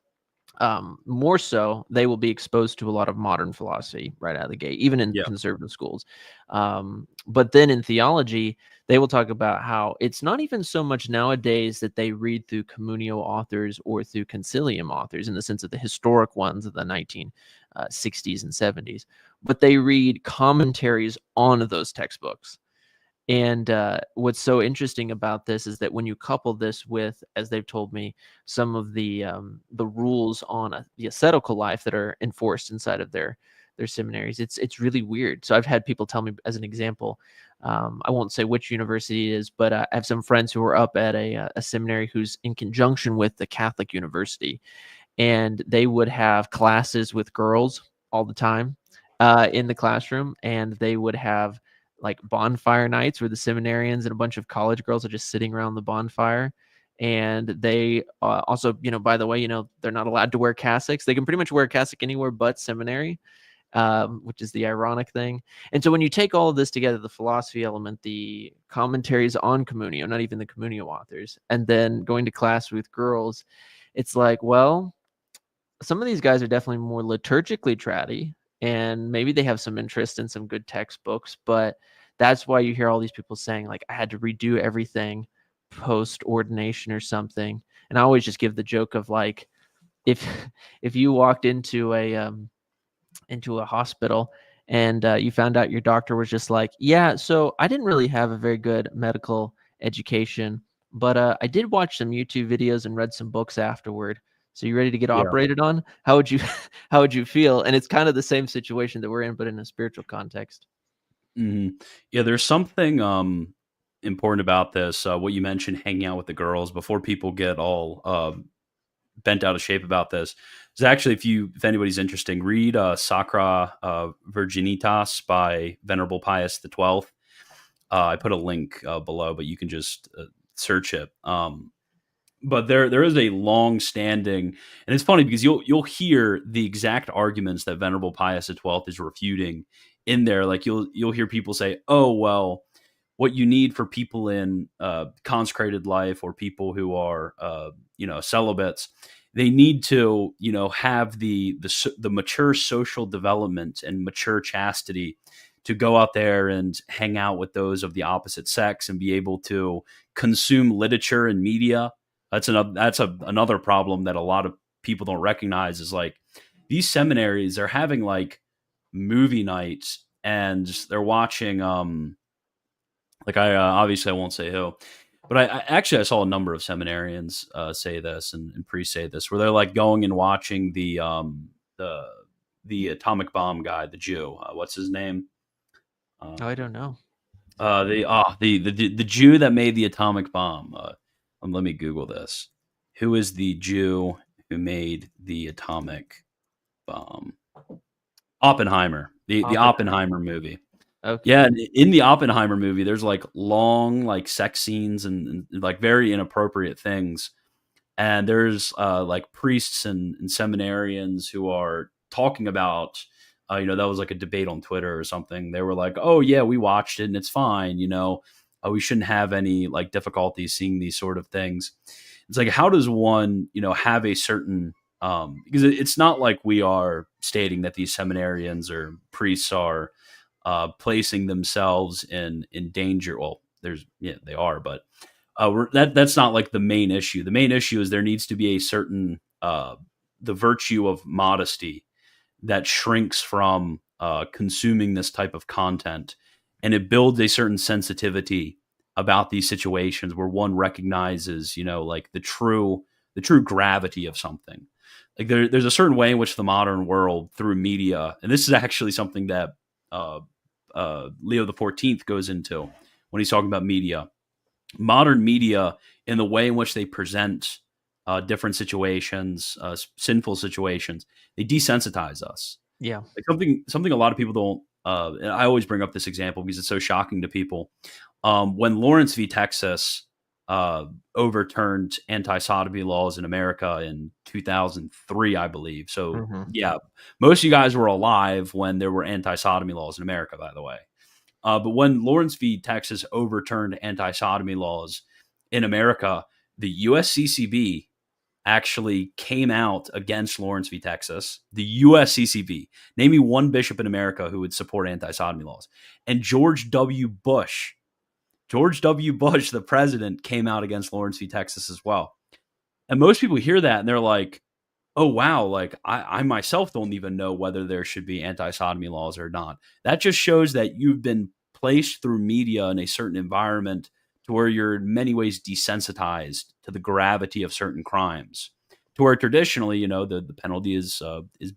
more so, they will be exposed to a lot of modern philosophy right out of the gate, even in Yeah. conservative schools. But then in theology, they will talk about how it's not even so much nowadays that they read through communio authors or through concilium authors in the sense of the historic ones of the 1960s and 70s, but they read commentaries on those textbooks. And what's so interesting about this is that when you couple this with, as they've told me, some of the rules on the ascetical life that are enforced inside of their seminaries, it's really weird. So I've had people tell me, as an example, I won't say which university it is, but I have some friends who are up at a seminary who's in conjunction with the Catholic university, and they would have classes with girls all the time in the classroom, and they would have like bonfire nights where the seminarians and a bunch of college girls are just sitting around the bonfire. And they also, by the way, they're not allowed to wear cassocks. They can pretty much wear a cassock anywhere but seminary, which is the ironic thing. And so when you take all of this together, the philosophy element, the commentaries on communio, not even the communio authors, and then going to class with girls, it's like, well, some of these guys are definitely more liturgically tratty, and maybe they have some interest in some good textbooks, but that's why you hear all these people saying, like, I had to redo everything post ordination or something. And I always just give the joke of, like, if if you walked into a hospital and you found out your doctor was just like, yeah, so I didn't really have a very good medical education, but I did watch some YouTube videos and read some books afterward. So you ready to get Yeah. operated on? How would you how would you feel? And it's kind of the same situation that we're in, but in a spiritual context. Mm-hmm. Yeah, there's something important about this. What you mentioned, hanging out with the girls, before people get all bent out of shape about this. Is actually, if anybody's interested, read Sacra Virginitas by Venerable Pius XII. I put a link below, but you can just search it. But there is a long standing, and it's funny because you'll hear the exact arguments that Venerable Pius XII is refuting in there. Like you'll hear people say, "Oh well, what you need for people in consecrated life or people who are celibates, they need to have the mature social development and mature chastity to go out there and hang out with those of the opposite sex and be able to consume literature and media." Another problem that a lot of people don't recognize is, like, these seminaries are having like movie nights and they're watching like obviously I won't say who, but I saw a number of seminarians say this and priests say this, where they're like going and watching the atomic bomb guy, the Jew. What's his name? Oh, I don't know. The Jew that made the atomic bomb. Let me Google this. Who is the Jew who made the atomic bomb? Oppenheimer. The Oppenheimer movie. Okay. Yeah, in the Oppenheimer movie, there's like long like sex scenes and like very inappropriate things. And there's like priests and seminarians who are talking about, that was like a debate on Twitter or something. They were like, "Oh yeah, we watched it and it's fine. We shouldn't have any like difficulty seeing these sort of things." It's like, how does one, have a certain because it's not like we are stating that these seminarians or priests are placing themselves in danger. Well, they are, but That's not like the main issue. The main issue is there needs to be a certain the virtue of modesty that shrinks from consuming this type of content, and it builds a certain sensitivity about these situations where one recognizes, like the true gravity of something. Like there's a certain way in which the modern world through media, and this is actually something that Leo the 14th goes into when he's talking about media. Modern media, in the way in which they present different situations, sinful situations, they desensitize us. Yeah. Like something a lot of people don't. And I always bring up this example because it's so shocking to people. When Lawrence v. Texas overturned anti-sodomy laws in America in 2003, I believe. So yeah, most of you guys were alive when there were anti-sodomy laws in America, by the way. But when Lawrence v. Texas overturned anti-sodomy laws in America, the USCCB actually came out against Lawrence v. Texas. The USCCB. Name me one bishop in America who would support anti-sodomy laws. And George W. Bush, the president, came out against Lawrence v. Texas as well. And most people hear that and they're like, oh, wow, like I myself don't even know whether there should be anti-sodomy laws or not. That just shows that you've been placed through media in a certain environment to where you're in many ways desensitized to the gravity of certain crimes. To where traditionally, the penalty is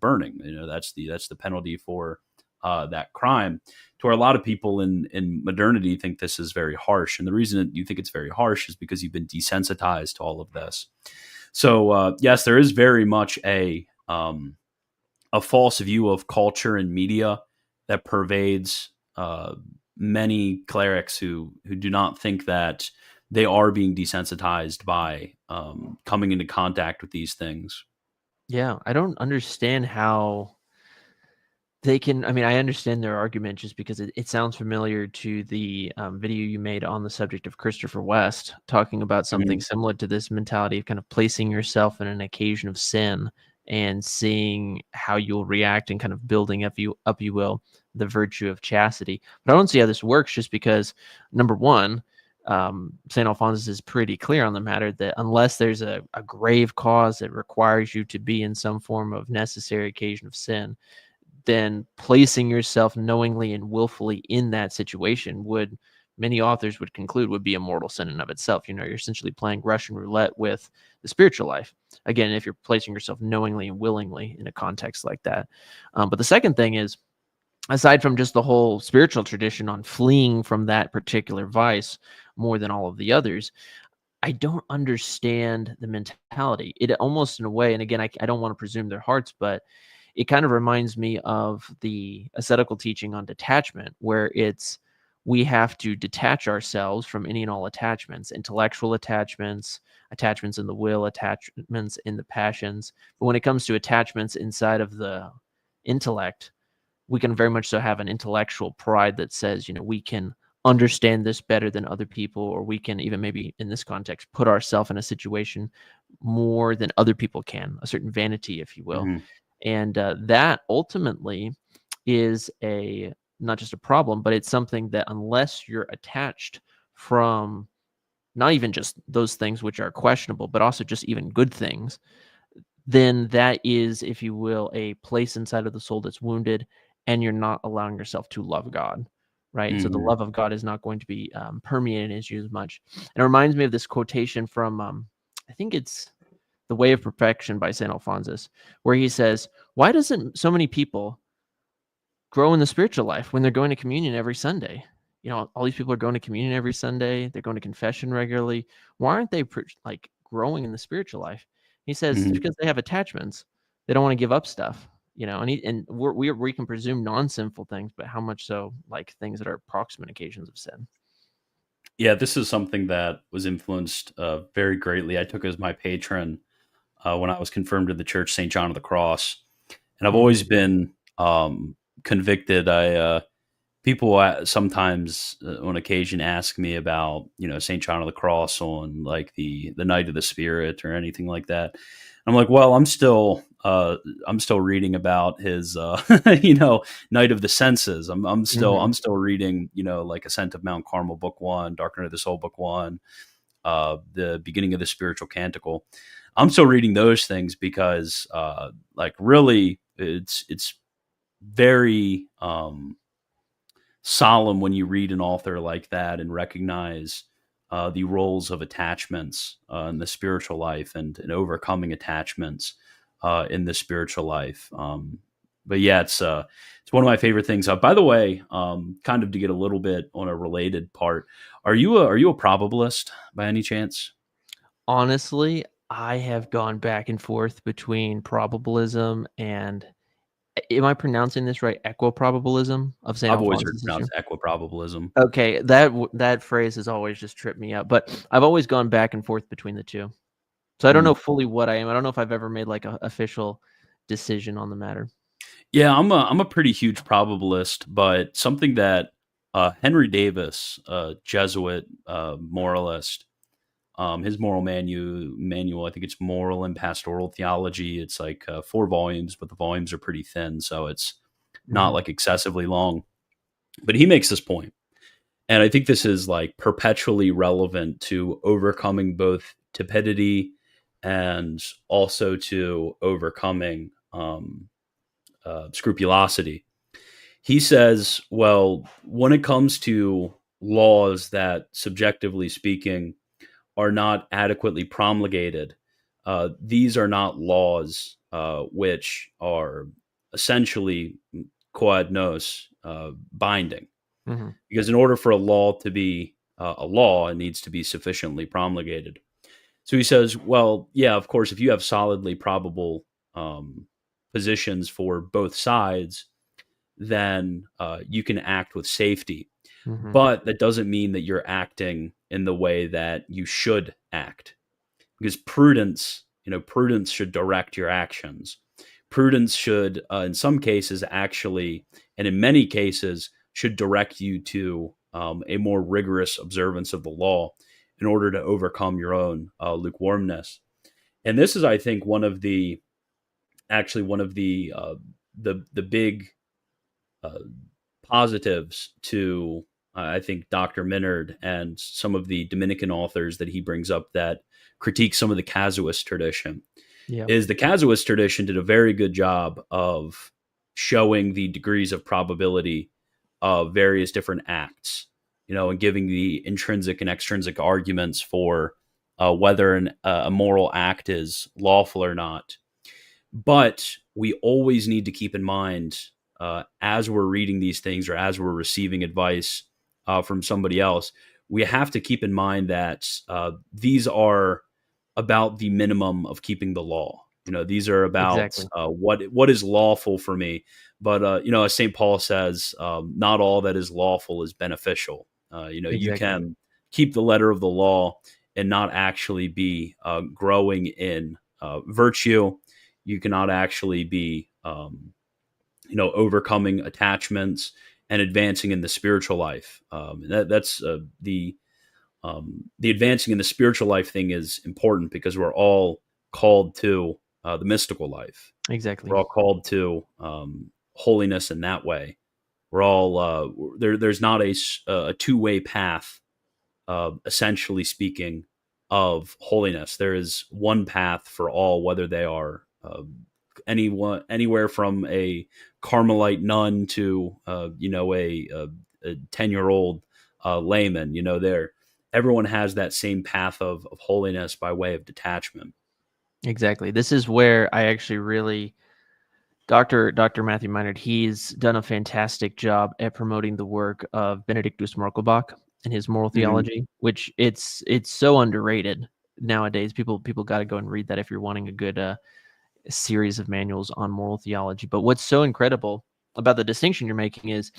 burning. That's the penalty for that crime. To where a lot of people in modernity think this is very harsh, and the reason that you think it's very harsh is because you've been desensitized to all of this. So yes, there is very much a false view of culture and media that pervades many clerics who do not think that they are being desensitized by coming into contact with these things. Yeah, I don't understand how they can. I mean, I understand their argument just because it sounds familiar to the video you made on the subject of Christopher West, talking about something similar to this mentality of kind of placing yourself in an occasion of sin and seeing how you'll react and kind of building up you will, the virtue of chastity. But I don't see how this works just because, number one, St. Alphonsus is pretty clear on the matter that unless there's a grave cause that requires you to be in some form of necessary occasion of sin, then placing yourself knowingly and willfully in that situation many authors would conclude would be a mortal sin in of itself. You're essentially playing Russian roulette with the spiritual life. Again, if you're placing yourself knowingly and willingly in a context like that. But the second thing is, aside from just the whole spiritual tradition on fleeing from that particular vice more than all of the others, I don't understand the mentality. It almost in a way, and again, I don't want to presume their hearts, but it kind of reminds me of the ascetical teaching on detachment, where we have to detach ourselves from any and all attachments, intellectual attachments, attachments in the will, attachments in the passions. But when it comes to attachments inside of the intellect, we can very much so have an intellectual pride that says, we can understand this better than other people, or we can even maybe in this context put ourselves in a situation more than other people can, a certain vanity, if you will. And that ultimately is not just a problem, but it's something that unless you're attached from not even just those things which are questionable, but also just even good things, then that is, if you will, a place inside of the soul that's wounded, and you're not allowing yourself to love God, right? So the love of God is not going to be permeated in you as much. And it reminds me of this quotation from, I think it's The Way of Perfection by St. Alphonsus, where he says, why doesn't so many people grow in the spiritual life when they're going to communion every Sunday? All these people are going to communion every Sunday. They're going to confession regularly. Why aren't they growing in the spiritual life? He says it's because they have attachments. They don't want to give up stuff, and we can presume non-sinful things, but how much so like things that are proximate occasions of sin. Yeah, this is something that was influenced very greatly. I took as my patron when I was confirmed to the Church, St. John of the Cross. And I've always been convicted. People sometimes on occasion ask me about, St. John of the Cross on like the Night of the Spirit or anything like that. I'm like, well, I'm still reading about his, Night of the Senses. I'm still reading, like Ascent of Mount Carmel, Book 1, Dark Night of the Soul, Book 1. the beginning of the Spiritual Canticle. I'm still reading those things because, like, really, it's very solemn when you read an author like that and recognize the roles of attachments in the spiritual life and overcoming attachments in the spiritual life. But yeah, it's one of my favorite things. By the way, kind of to get a little bit on a related part, are you a probabilist by any chance? Honestly, I have gone back and forth between probabilism and, am I pronouncing this right? Equiprobabilism of St. I've always heard it Alphonsus' issue? pronounced equiprobabilism. Okay, that phrase has always just tripped me up, but I've always gone back and forth between the two. So I don't know fully what I am. I don't know if I've ever made like a official decision on the matter. Yeah, I'm a pretty huge probabilist, but something that Henry Davis, Jesuit moralist, his moral manual, I think it's Moral and Pastoral Theology. It's like 4 volumes, but the volumes are pretty thin, so it's not Mhm. like excessively long. But he makes this point, and I think this is like perpetually relevant to overcoming both tepidity and also to overcoming scrupulosity. He says, well, when it comes to laws that, subjectively speaking, are not adequately promulgated, these are not laws which are essentially quod nos, binding. Mhm. Because in order for a law to be a law, it needs to be sufficiently promulgated. So he says, well, yeah, of course, if you have solidly probable positions for both sides, then you can act with safety. Mhm. But that doesn't mean that you're acting in the way that you should act, because prudence should direct your actions. Prudence should, in some cases, actually, and in many cases, should direct you to a more rigorous observance of the law in order to overcome your own lukewarmness. And this is, I think, one of the big uh, positives to, I think, Dr. Minard and some of the Dominican authors that he brings up that critique some of the casuist tradition. Yeah. Is the casuist tradition did a very good job of showing the degrees of probability of various different acts, and giving the intrinsic and extrinsic arguments for whether a moral act is lawful or not. But we always need to keep in mind, as we're reading these things or as we're receiving advice from somebody else, we have to keep in mind that these are about the minimum of keeping the law. These are about Exactly. what is lawful for me. But as St. Paul says, not all that is lawful is beneficial. You Exactly. can keep the letter of the law and not actually be growing in virtue. You cannot actually be, overcoming attachments and advancing in the spiritual life. That's the advancing in the spiritual life thing is important because we're all called to the mystical life. Exactly. We're all called to holiness in that way. We're all there's not a two-way path, essentially speaking, of holiness. There is one path for all, whether they are anywhere from a Carmelite nun to a 10-year-old layman. Everyone has that same path of holiness by way of detachment. Exactly. This is where I actually really Dr. Matthew Meinert, he's done a fantastic job at promoting the work of Benedictus Markelbach and his moral Mhm. theology, which it's so underrated nowadays. People got to go and read that if you're wanting a good series of manuals on moral theology. But what's so incredible about the distinction you're making is,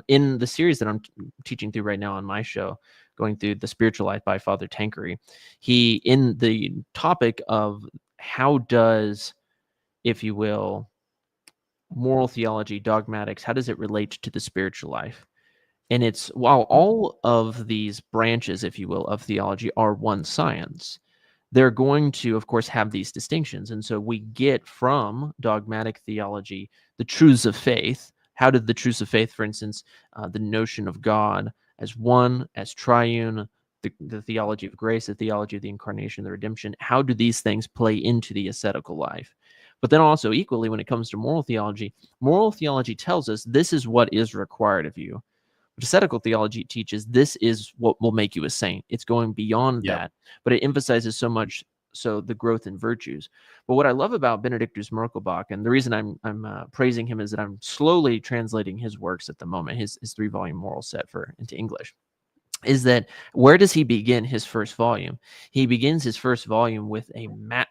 in the series that I'm teaching through right now on my show, going through The Spiritual Life by Father Tankery, he, in the topic of how does, if you will, moral theology, dogmatics, how does it relate to the spiritual life? And it's, while all of these branches, if you will, of theology are one science, they're going to, of course, have these distinctions. And so we get from dogmatic theology the truths of faith. How did the truths of faith, for instance, the notion of God as one, as triune, the theology of grace, the theology of the incarnation, the redemption. How do these things play into the ascetical life? But then also equally, when it comes to moral theology tells us this is what is required of you. But ascetical theology teaches this is what will make you a saint. It's going beyond Yep. that, but it emphasizes so much so the growth in virtues. But what I love about Benedictus Merkelbach, and the reason I'm praising him, is that I'm slowly translating his works at the moment, his 3-volume moral set into English, is that where does he begin his first volume? He begins his first volume with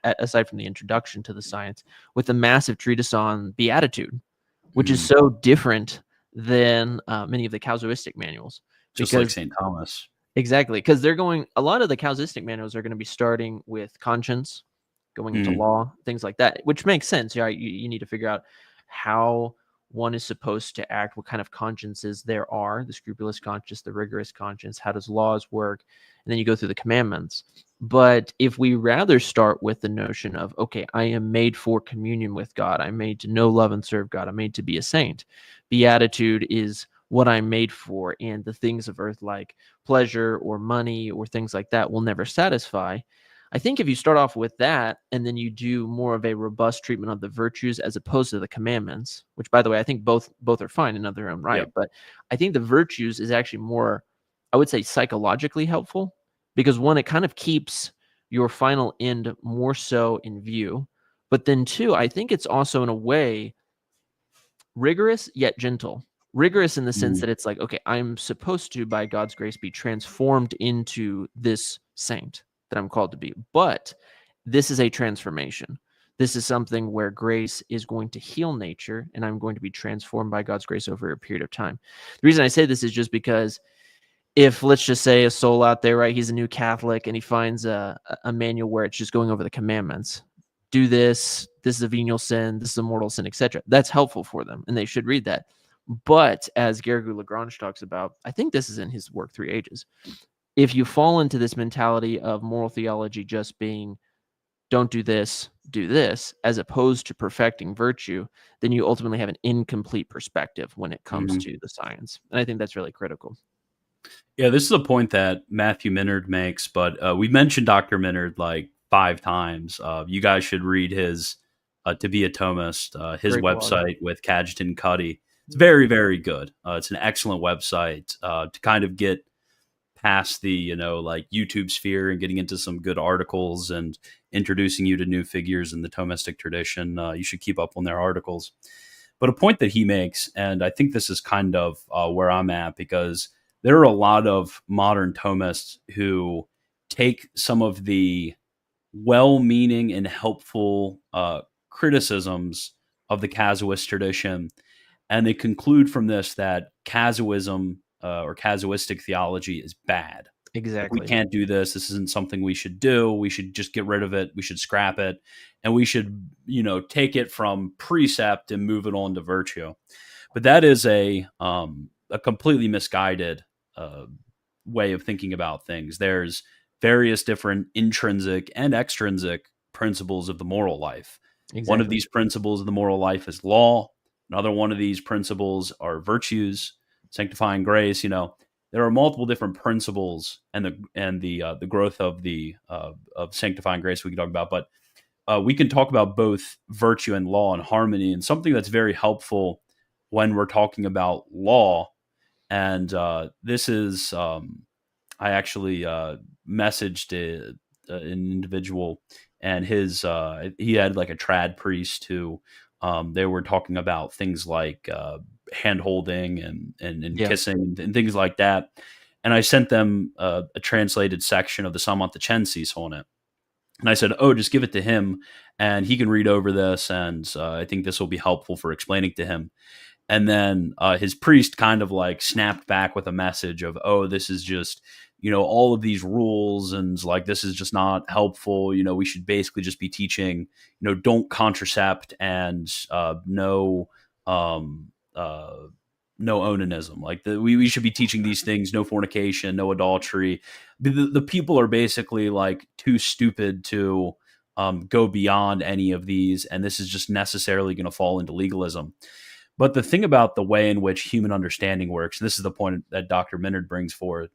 aside from the introduction to the science, with a massive treatise on beatitude, which is so different than many of the casuistic manuals. Just like St. Thomas. Exactly, because a lot of the casuistic manuals are going to be starting with conscience, going into law, things like that, which makes sense. You need to figure out how one is supposed to act, what kind of consciences there are, the scrupulous conscience, the rigorous conscience, how does laws work, and then you go through the commandments. But if we rather start with the notion of, okay, I am made for communion with God, I'm made to know, love, and serve God, I'm made to be a saint. Beatitude is what I'm made for, and the things of earth like pleasure or money or things like that will never satisfy. I think if you start off with that and then you do more of a robust treatment of the virtues as opposed to the commandments, which, by the way, I think both are fine in their own right, but I think the virtues is actually more, I would say, psychologically helpful, because one, it kind of keeps your final end more so in view, but then two, I think it's also in a way rigorous yet gentle. Rigorous in the sense that it's like, okay, I'm supposed to, by God's grace, be transformed into this saint that I'm called to be. But this is a transformation. This is something where grace is going to heal nature, and I'm going to be transformed by God's grace over a period of time. The reason I say this is just because if, let's just say, a soul out there, right, he's a new Catholic, and he finds a manual where it's just going over the commandments. Do this is a venial sin, this is a mortal sin, etc. That's helpful for them, and they should read that. But as Garrigou Lagrange talks about, I think this is in his work, 3 Ages, if you fall into this mentality of moral theology just being, don't do this, as opposed to perfecting virtue, then you ultimately have an incomplete perspective when it comes to the science. And I think that's really critical. Yeah, this is a point that Matthew Minard makes, but we mentioned Dr. Minard like 5 times. You guys should read his To Be a Thomist, his Great website with Cajetan Cuddy. It's very, very good. It's an excellent website to kind of get past the, like YouTube sphere and getting into some good articles and introducing you to new figures in the Thomistic tradition. You should keep up on their articles. But a point that he makes, and I think this is kind of where I'm at, because there are a lot of modern Thomists who take some of the well-meaning and helpful criticisms of the Casuist tradition, and they conclude from this that Casuism or casuistic theology is bad. Exactly. Like, we can't do this. This isn't something we should do. We should just get rid of it. We should scrap it. And we should, take it from precept and move it on to virtue. But that is a completely misguided way of thinking about things. There's various different intrinsic and extrinsic principles of the moral life. Exactly. One of these principles of the moral life is law. Another one of these principles are virtues, sanctifying grace. There are multiple different principles, and the growth of of sanctifying grace we can talk about. But we can talk about both virtue and law in harmony, and something that's very helpful when we're talking about law. And this is, I actually messaged an individual, and he had like a trad priest who they were talking about things like hand holding and kissing and things like that. And I sent them a translated section of the Samantacensis on it. And I said, just give it to him and he can read over this. And I think this will be helpful for explaining to him. And then his priest kind of like snapped back with a message of, this is just, all of these rules, and like, this is just not helpful. We should basically just be teaching, don't contracept and no onanism. Like we should be teaching these things, no fornication, no adultery. The people are basically like too stupid to go beyond any of these. And this is just necessarily going to fall into legalism. But the thing about the way in which human understanding works, and this is the point that Dr. Minard brings forward,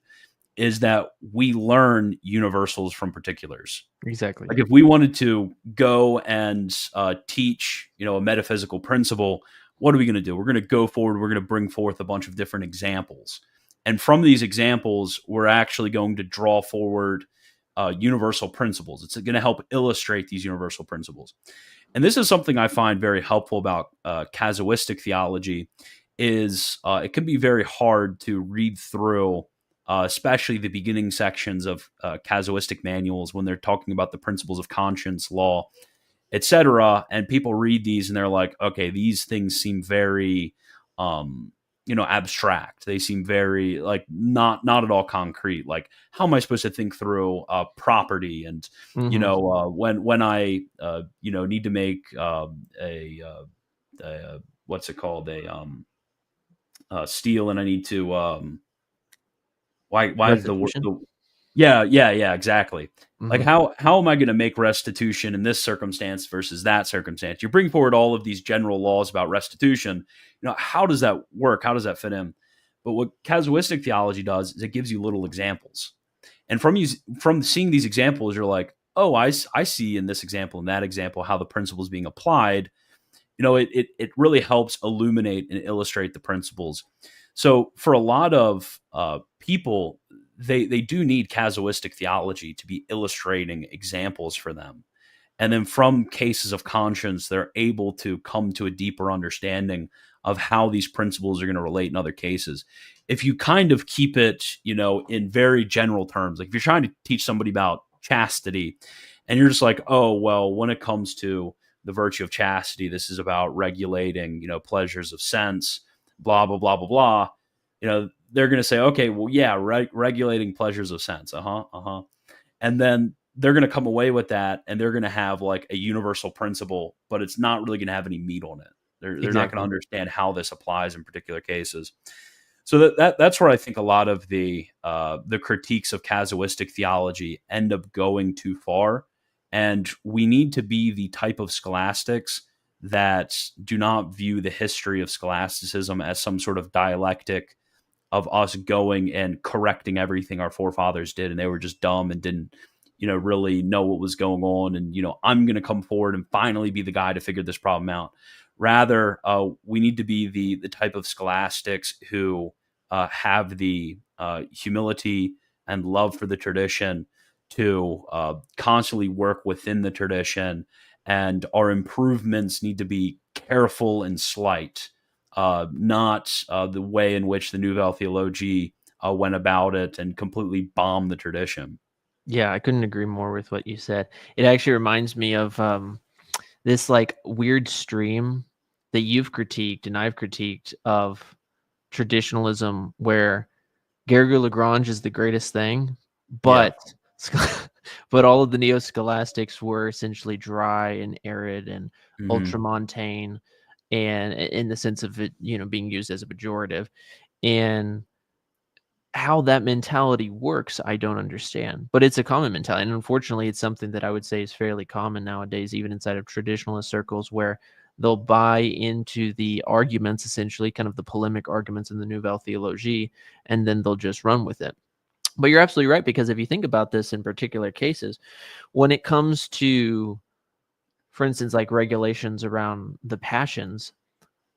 is that we learn universals from particulars. Exactly. Like if we wanted to go and teach, a metaphysical principle, what are we going to do? We're going to go forward. We're going to bring forth a bunch of different examples. And from these examples, we're actually going to draw forward universal principles. It's going to help illustrate these universal principles. And this is something I find very helpful about casuistic theology is it can be very hard to read through, especially the beginning sections of casuistic manuals when they're talking about the principles of conscience, law, etc. And people read these and they're like, okay, these things seem very, abstract. They seem very like not at all concrete. Like, how am I supposed to think through property and when I need to make a what's it called steel and I need to why is the word yeah exactly. Like how am I going to make restitution in this circumstance versus that circumstance? You bring forward all of these general laws about restitution. How does that work? How does that fit in? But what casuistic theology does is it gives you little examples. And from seeing these examples, you're like, oh, I see in this example and that example how the principle is being applied. It really helps illuminate and illustrate the principles. So for a lot of people, they do need casuistic theology to be illustrating examples for them. And then from cases of conscience, they're able to come to a deeper understanding of how these principles are going to relate in other cases. If you kind of keep it, in very general terms, like if you're trying to teach somebody about chastity and you're just like, oh, well, when it comes to the virtue of chastity, this is about regulating, pleasures of sense, blah, blah, blah, blah, blah. They're going to say, okay, well, yeah, regulating pleasures of sense. And then they're going to come away with that and they're going to have like a universal principle, but it's not really going to have any meat on it. They're not going to understand how this applies in particular cases. So that's where I think a lot of the critiques of casuistic theology end up going too far. And we need to be the type of scholastics that do not view the history of scholasticism as some sort of dialectic of us going and correcting everything our forefathers did. And they were just dumb and didn't, really know what was going on. And, I'm going to come forward and finally be the guy to figure this problem out. Rather, we need to be the type of scholastics who have the humility and love for the tradition to constantly work within the tradition, and our improvements need to be careful and slight, not the way in which the Nouvelle Theologie went about it and completely bombed the tradition. Yeah, I couldn't agree more with what you said. It actually reminds me of this like weird stream that you've critiqued and I've critiqued of traditionalism, where Garrigou-Lagrange is the greatest thing, but but all of the neo-scholastics were essentially dry and arid and ultramontane, and in the sense of it, being used as a pejorative. And how that mentality works, I don't understand, but it's a common mentality. And unfortunately, it's something that I would say is fairly common nowadays, even inside of traditionalist circles, where they'll buy into the arguments, essentially kind of the polemic arguments in the Nouvelle Theologie, and then they'll just run with it. But you're absolutely right, because if you think about this in particular cases, when it comes to, for instance, like regulations around the passions,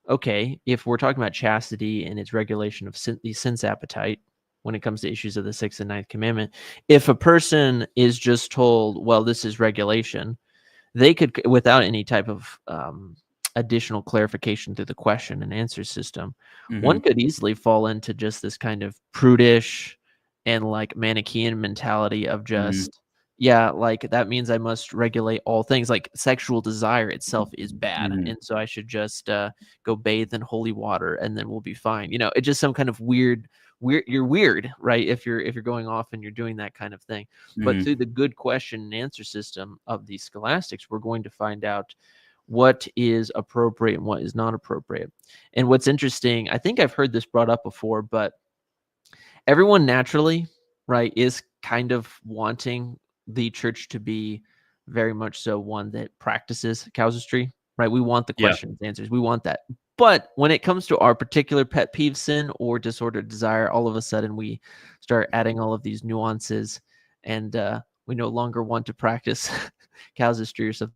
okay, if we're talking about chastity and its regulation of the sense appetite, when it comes to issues of the 6th and 9th commandment, if a person is just told, well, this is regulation, they could, without any type of additional clarification through the question and answer system, one could easily fall into just this kind of prudish and like Manichaean mentality of just, yeah, like that means I must regulate all things. Like sexual desire itself is bad, and so I should just go bathe in holy water and then we'll be fine. It's just some kind of weird, you're weird, right? If you're going off and you're doing that kind of thing. But through the good question and answer system of the scholastics, we're going to find out what is appropriate and what is not appropriate. And what's interesting, I think I've heard this brought up before, but everyone naturally, right, is kind of wanting the church to be very much so one that practices casuistry, right? We want the questions, answers. We want that. But when it comes to our particular pet peeve sin or disordered desire, all of a sudden we start adding all of these nuances, and we no longer want to practice casuistry or something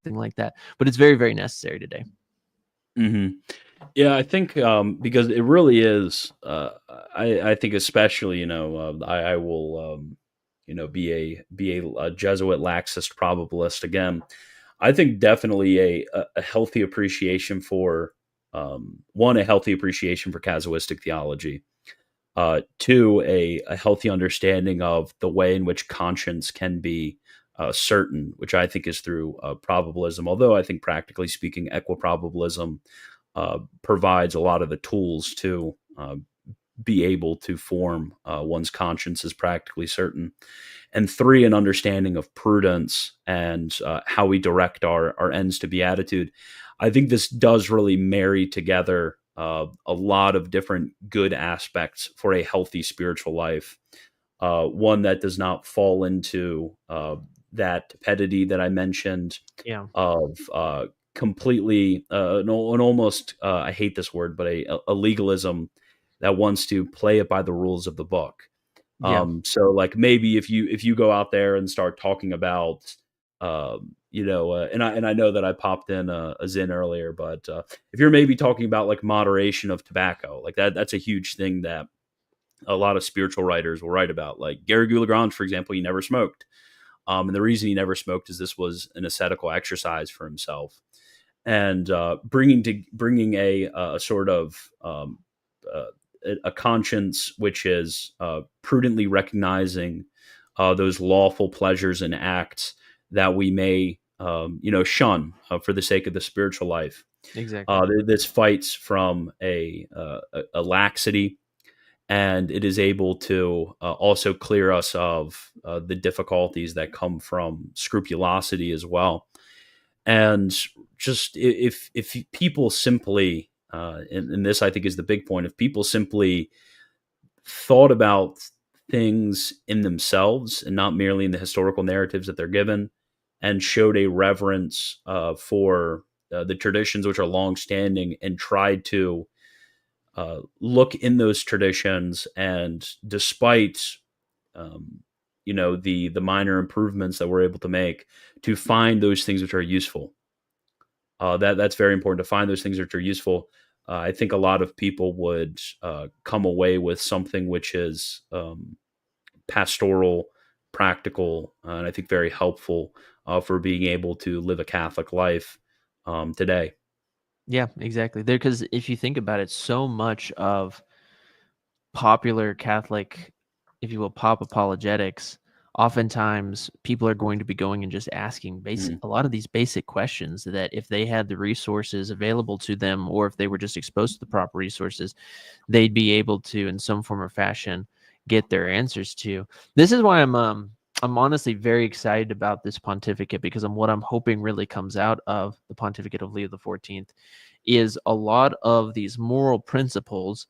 like that. But it's very, very necessary today. Hmm. Yeah, I think because it really is. I think especially, I will be a Jesuit laxist probabilist again. I think definitely a healthy appreciation for one, a healthy appreciation for casuistic theology. Two, a healthy understanding of the way in which conscience can be certain, which I think is through probabilism. Although I think practically speaking, equiprobabilism provides a lot of the tools to be able to form one's conscience as practically certain. And three, an understanding of prudence and how we direct our ends to beatitude. I think this does really marry together a lot of different good aspects for a healthy spiritual life. One that does not fall into that tepidity that I mentioned Yeah. of completely an almost I hate this word, but a legalism that wants to play it by the rules of the book. Yeah. So like maybe if you go out there and start talking about and I know that I popped in a Zin earlier, but if you're maybe talking about like moderation of tobacco, like that's a huge thing that a lot of spiritual writers will write about. Like Gary Gulagrange, for example, he never smoked. And the reason he never smoked is this was an ascetical exercise for himself, and bringing a sort of uh, a conscience which is prudently recognizing those lawful pleasures and acts that we may shun for the sake of the spiritual life. Exactly. This fights from a laxity, and it is able to also clear us of the difficulties that come from scrupulosity as well. And just if people simply, and this I think is the big point, if people simply thought about things in themselves and not merely in the historical narratives that they're given, and showed a reverence for the traditions which are long-standing, and tried to look in those traditions, and despite the minor improvements that we're able to make, to find those things which are useful. That's very important, to find those things which are useful. I think a lot of people would come away with something which is pastoral, practical, and I think very helpful for being able to live a Catholic life today. Yeah, exactly. There, because if you think about it, so much of popular Catholic, if you will, pop apologetics, oftentimes people are going to be going and just asking Mhm. a lot of these basic questions that if they had the resources available to them, or if they were just exposed to the proper resources, they'd be able to, in some form or fashion, get their answers to. This is why I'm honestly very excited about this pontificate, because what I'm hoping really comes out of the pontificate of Leo the 14th is a lot of these moral principles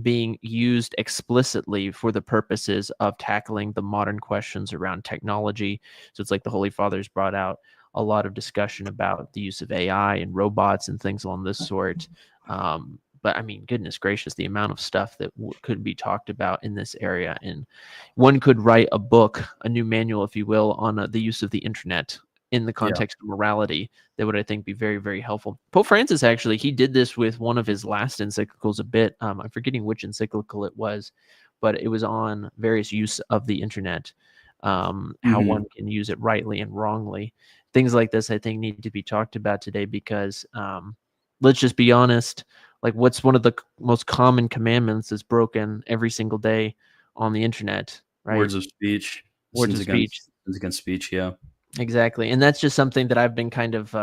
being used explicitly for the purposes of tackling the modern questions around technology. So it's like the Holy Fathers brought out a lot of discussion about the use of AI and robots and things along this sort. But I mean, goodness gracious, the amount of stuff that could be talked about in this area. And one could write a book, a new manual, if you will, on the use of the internet in the Yeah. context of morality, that would, I think, be very, very helpful. Pope Francis, actually, he did this with one of his last encyclicals a bit. I'm forgetting which encyclical it was, but it was on various use of the internet, how Hmm. one can use it rightly and wrongly. Things like this, I think, need to be talked about today, because let's just be honest, like, what's one of the most common commandments that's broken every single day on the internet, right? Words of speech, Words of speech. sins against speech. Yeah. Exactly. And that's just something that I've been kind of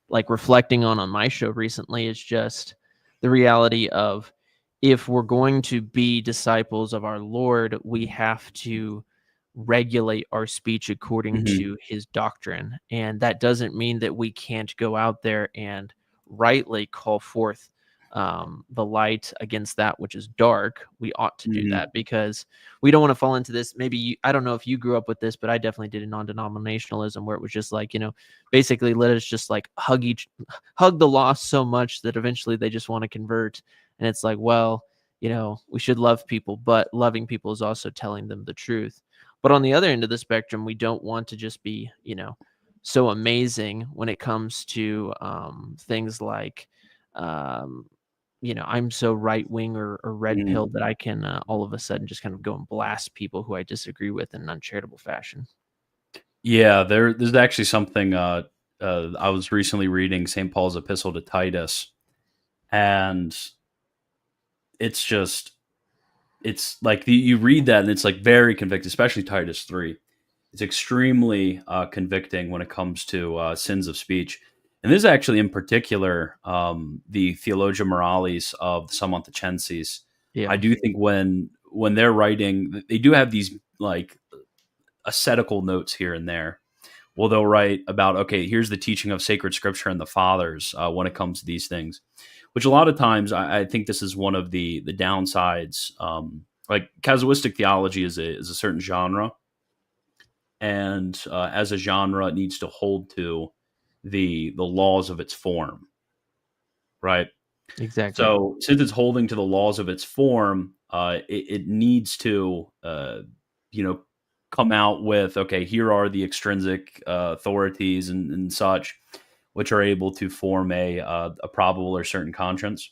like reflecting on my show recently, is just the reality of, if we're going to be disciples of our Lord, we have to regulate our speech according Hmm. to his doctrine. And that doesn't mean that we can't go out there and rightly call forth the light against that which is dark, we ought to do Mhm. that, because we don't want to fall into this. Maybe I don't know if you grew up with this, but I definitely did in non-denominationalism, where it was just like, basically let us just like hug the lost so much that eventually they just want to convert. And it's like, well, we should love people, but loving people is also telling them the truth. But on the other end of the spectrum, we don't want to just be, so amazing when it comes to things like, um, I'm so right wing or red Mhm. pill that I can all of a sudden just kind of go and blast people who I disagree with in an uncharitable fashion. Yeah, there's actually something, I was recently reading St. Paul's epistle to Titus, and it's just it's like you read that and it's like very convicting, especially Titus 3. It's extremely convicting when it comes to sins of speech. And this is actually in particular the Theologia Moralis of the Samontechenses. Yeah, I do think when they're writing, they do have these like ascetical notes here and there. Well, they'll write about, okay, here's the teaching of sacred scripture and the fathers when it comes to these things, which a lot of times I think this is one of the downsides. Like casuistic theology is a certain genre, and as a genre, it needs to hold to the laws of its form, right? exactly. So since it's holding to the laws of its form, it needs to, you know, come out with, okay, here are the extrinsic authorities and such, which are able to form a probable or certain conscience.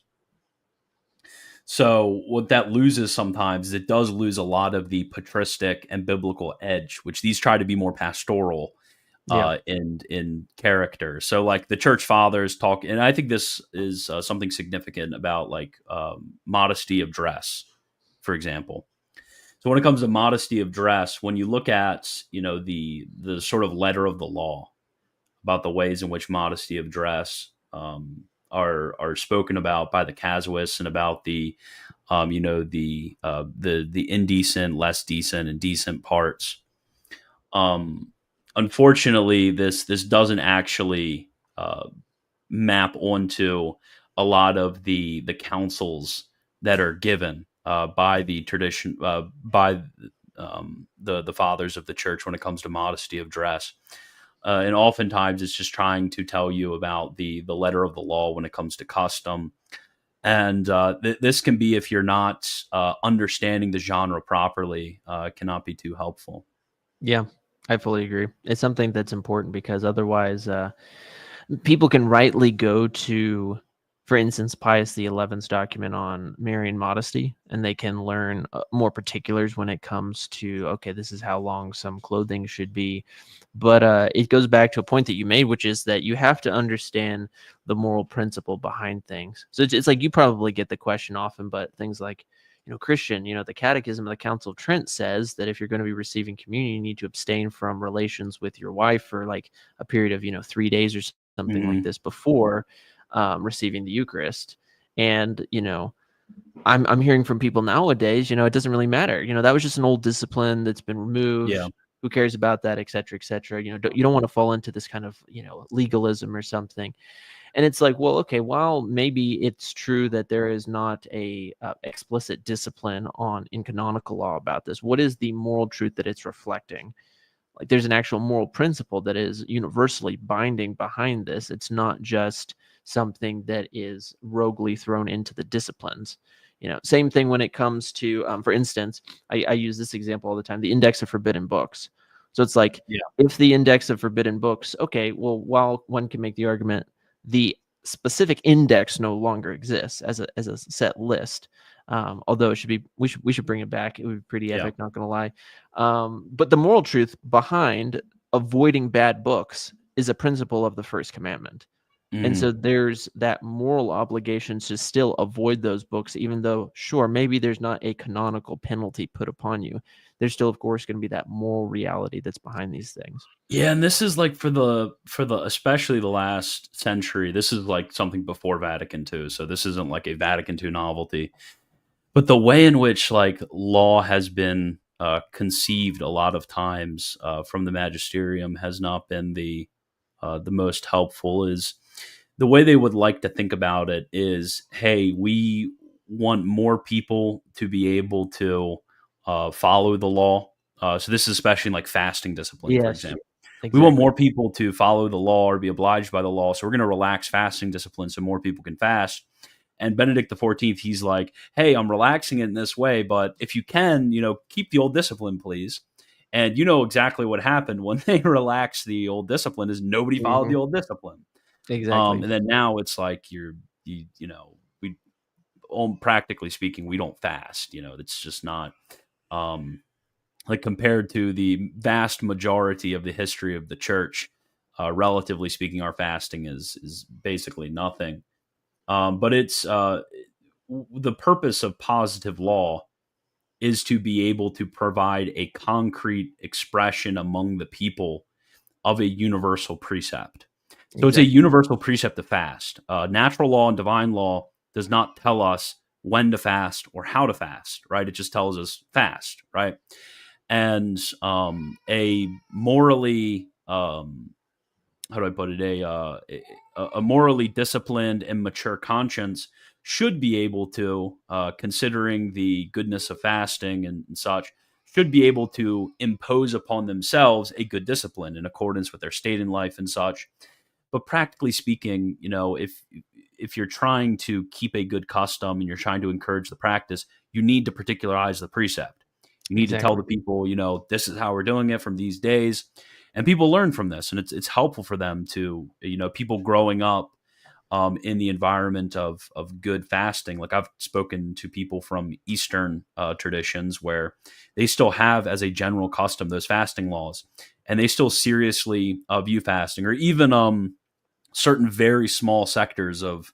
So what that loses sometimes is it does lose a lot of the patristic and biblical edge, which these try to be more pastoral Yeah, in character. So like the church fathers talk, and I think this is something significant about like modesty of dress, for example. So when it comes to modesty of dress, when you look at the sort of letter of the law about the ways in which modesty of dress are spoken about by the casuists and about the indecent, less decent, and decent parts. Um, Unfortunately, this doesn't actually map onto a lot of the counsels that are given by the tradition by the fathers of the church when it comes to modesty of dress. And oftentimes, it's just trying to tell you about the letter of the law when it comes to custom. And this can be, if you're not understanding the genre properly, cannot be too helpful. yeah, I fully agree. It's something that's important, because otherwise, people can rightly go to, for instance, Pius XI's document on Marian modesty, and they can learn more particulars when it comes to, okay, this is how long some clothing should be. But it goes back to a point that you made, which is that you have to understand the moral principle behind things. So it's like you probably get the question often, but things like, Christian, the Catechism of the Council of Trent says that if you're going to be receiving communion, you need to abstain from relations with your wife for like a period of 3 days or something like Hmm. this before receiving the Eucharist. And I'm hearing from people nowadays, it doesn't really matter. That was just an old discipline that's been Yeah. removed. Who cares about that, et cetera, et cetera? You don't want to fall into this kind of legalism or something. And it's like, well, okay, while maybe it's true that there is not a explicit discipline in canonical law about this, what is the moral truth that it's reflecting? Like there's an actual moral principle that is universally binding behind this. It's not just something that is roguely thrown into the disciplines. Same thing when it comes to, for instance, I use this example all the time, the index of forbidden books. So it's like, Yeah. if the index of forbidden books, okay, well, while one can make the argument, the specific index no longer exists as a set list. Although we should bring it back. It would be pretty Yeah. epic, not gonna lie. But the moral truth behind avoiding bad books is a principle of the first commandment. And Hmm. so there's that moral obligation to still avoid those books, even though, sure, maybe there's not a canonical penalty put upon you. There's still, of course, going to be that moral reality that's behind these things. Yeah, and this is like for the especially the last century. This is like something before Vatican II, so this isn't like a Vatican II novelty. But the way in which like law has been conceived a lot of times from the magisterium has not been the most helpful. Is the way they would like to think about it is, hey, we want more people to be able to follow the law. So this is especially in like fasting discipline, for Yes, example. We want exactly. more people to follow the law or be obliged by the law. So we're going to relax fasting discipline so more people can fast. And Benedict XIV, he's like, hey, I'm relaxing it in this way, but if you can, keep the old discipline, please. And you know exactly what happened when they relaxed the old discipline is nobody followed Hmm. the old discipline. Exactly. And then now it's like we practically speaking, we don't fast. It's just not like compared to the vast majority of the history of the church. Relatively speaking, our fasting is basically nothing. But it's the purpose of positive law is to be able to provide a concrete expression among the people of a universal precept. So it's a Exactly. universal precept to fast. Natural law and divine law does not tell us when to fast or how to fast, right? It just tells us fast, right? And a morally, how do I put it? A morally disciplined and mature conscience should be able to, considering the goodness of fasting and such, should be able to impose upon themselves a good discipline in accordance with their state in life and such. But practically speaking, if you're trying to keep a good custom and you're trying to encourage the practice, you need to particularize the precept. You need to tell Exactly. the people, this is how we're doing it from these days, and people learn from this, and it's helpful for them to, people growing up in the environment of good fasting. Like I've spoken to people from Eastern traditions where they still have as a general custom those fasting laws, and they still seriously view fasting, or even certain very small sectors of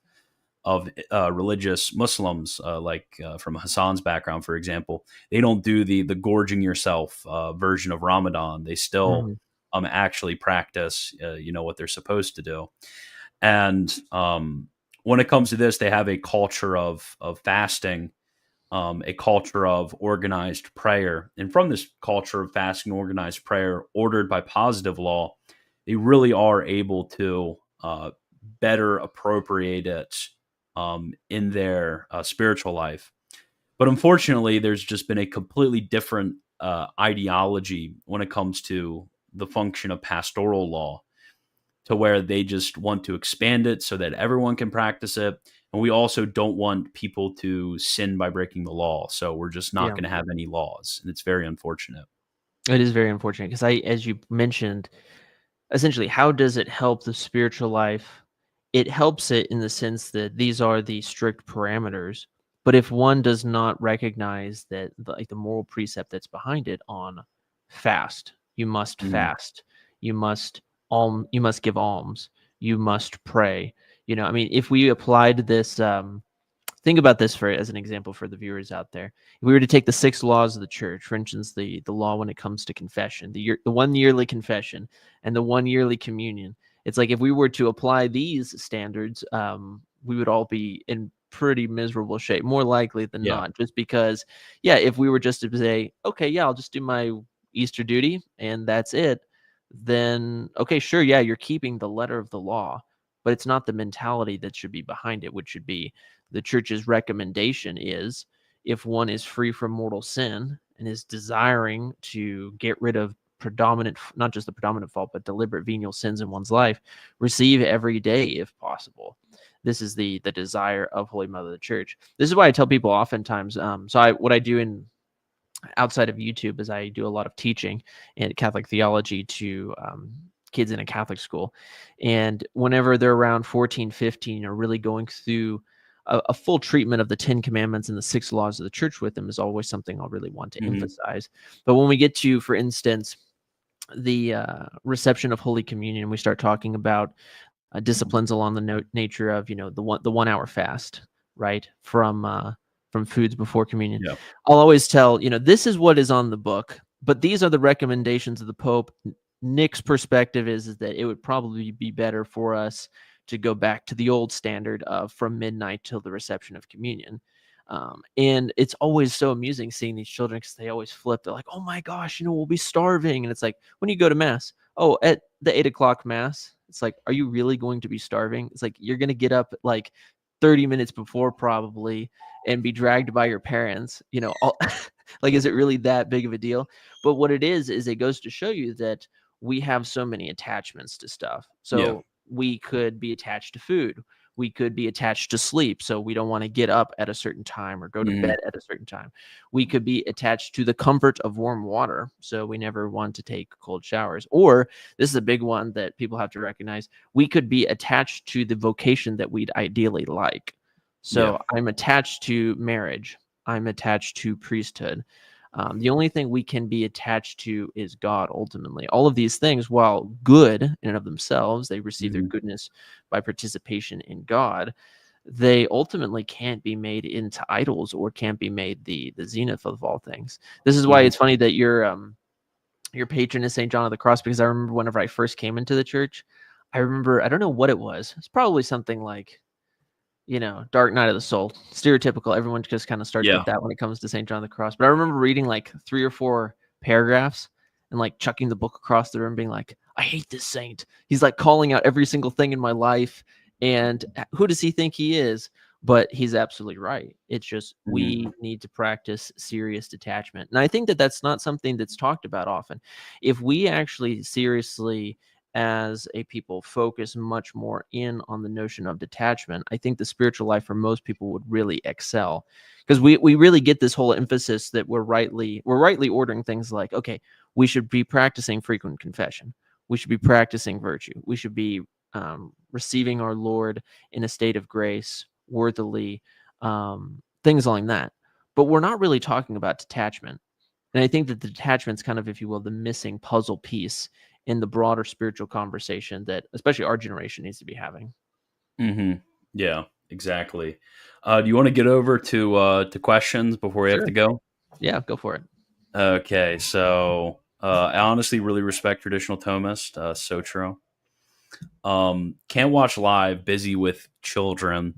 religious Muslims, like from Hassan's background, for example. They don't do the gorging yourself version of Ramadan. They still Hmm. actually practice, what they're supposed to do. And when it comes to this, they have a culture of fasting, a culture of organized prayer. And from this culture of fasting and organized prayer, ordered by positive law, they really are able to better appropriate it in their spiritual life. But unfortunately, there's just been a completely different ideology when it comes to the function of pastoral law, to where they just want to expand it so that everyone can practice it. And we also don't want people to sin by breaking the law. So we're just not Yeah. going to have any laws. And it's very unfortunate. It is very unfortunate because as you mentioned, essentially, how does it help the spiritual life? It helps it in the sense that these are the strict parameters. But if one does not recognize that, like the moral precept that's behind it on fast, you must Mhm. fast, you must give alms, you must pray. I mean, if we applied this, think about this for as an example for the viewers out there. If we were to take the 6 laws of the church, for instance, the law when it comes to confession, the 1 yearly confession, and the 1 yearly communion, it's like if we were to apply these standards, we would all be in pretty miserable shape, more likely than Yeah. not. Just because, yeah, if we were just to say, okay, yeah, I'll just do my Easter duty and that's it, then okay, sure, yeah, you're keeping the letter of the law, but it's not the mentality that should be behind it, which should be the church's recommendation is if one is free from mortal sin and is desiring to get rid of predominant, not just the predominant fault, but deliberate venial sins in one's life, receive every day if possible. This is the desire of Holy Mother of the Church. This is why I tell people oftentimes. What I do in outside of YouTube is I do a lot of teaching in Catholic theology to kids in a Catholic school. And whenever they're around 14, 15, or really going through a full treatment of the 10 Commandments and the 6 laws of the church with them is always something I'll really want to Hmm. emphasize. But when we get to, for instance, the reception of Holy Communion, we start talking about disciplines along the nature of the 1 hour fast, right, from foods before communion. Yeah. I'll always tell this is what is on the book, but these are the recommendations of the Pope. Nick's perspective is that it would probably be better for us to go back to the old standard of from midnight till the reception of communion. And it's always so amusing seeing these children because they always flip. They're like, "Oh my gosh, we'll be starving," and it's like when you go to mass. Oh, at the 8 o'clock mass, It's like, are you really going to be starving? It's like, you're going to get up like 30 minutes before probably and be dragged by your parents, like, is it really that big of a deal? But what it is it goes to show you that we have so many attachments to stuff. Yeah. So we could be attached to food. We could be attached to sleep. So we don't want to get up at a certain time or go to bed at a certain time. We could be attached to the comfort of warm water. So we never want to take cold showers. Or this is a big one that people have to recognize. We could be attached to the vocation that we'd ideally like. So I'm attached to marriage. I'm attached to priesthood. The only thing we can be attached to is God, ultimately. All of these things, while good in and of themselves, they receive their goodness by participation in God, they ultimately can't be made into idols or can't be made the zenith of all things. This is why it's funny that your patron is St. John of the Cross, because I remember whenever I first came into the church, I don't know what it was. It's probably something like, Dark Night of the Soul. Stereotypical. Everyone just kind of starts with that when it comes to St. John of the Cross. But I remember reading like 3 or 4 paragraphs and like chucking the book across the room being like, I hate this saint. He's like calling out every single thing in my life. And who does he think he is? But he's absolutely right. It's just we need to practice serious detachment. And I think that that's not something that's talked about often. If we actually seriously as a people focus much more in on the notion of detachment, I think the spiritual life for most people would really excel, because we really get this whole emphasis that we're rightly ordering things like, okay, we should be practicing frequent confession, we should be practicing virtue, we should be receiving our Lord in a state of grace worthily, things like that. But we're not really talking about detachment. And I think that the detachment's kind of, if you will, the missing puzzle piece in the broader spiritual conversation that especially our generation needs to be having. Yeah, exactly. Do you want to get over to questions before we have to go? Yeah, go for it. Okay, so I honestly really respect traditional Thomist. So true. Can't watch live, busy with children.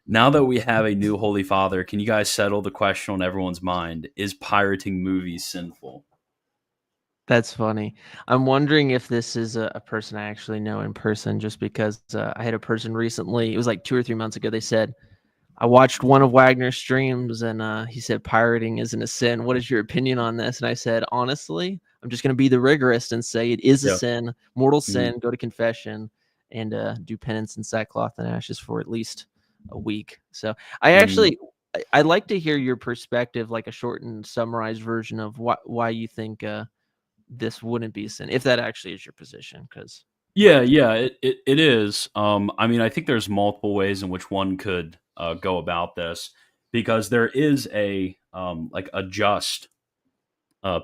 Now that we have a new Holy Father, can you guys settle the question on everyone's mind? Is pirating movies sinful? That's funny. I'm wondering if this is a person I actually know in person, just because I had a person recently, it was like 2 or 3 months ago, they said, I watched one of Wagner's streams and he said pirating isn't a sin. What is your opinion on this? And I said, honestly, I'm just going to be the rigorist and say it is a sin, mortal sin, go to confession and do penance in sackcloth and ashes for at least a week. So I'd like to hear your perspective, like a shortened, summarized version of why you think this wouldn't be a sin, if that actually is your position. Because it is. I mean, I think there's multiple ways in which one could go about this, because there is a like a just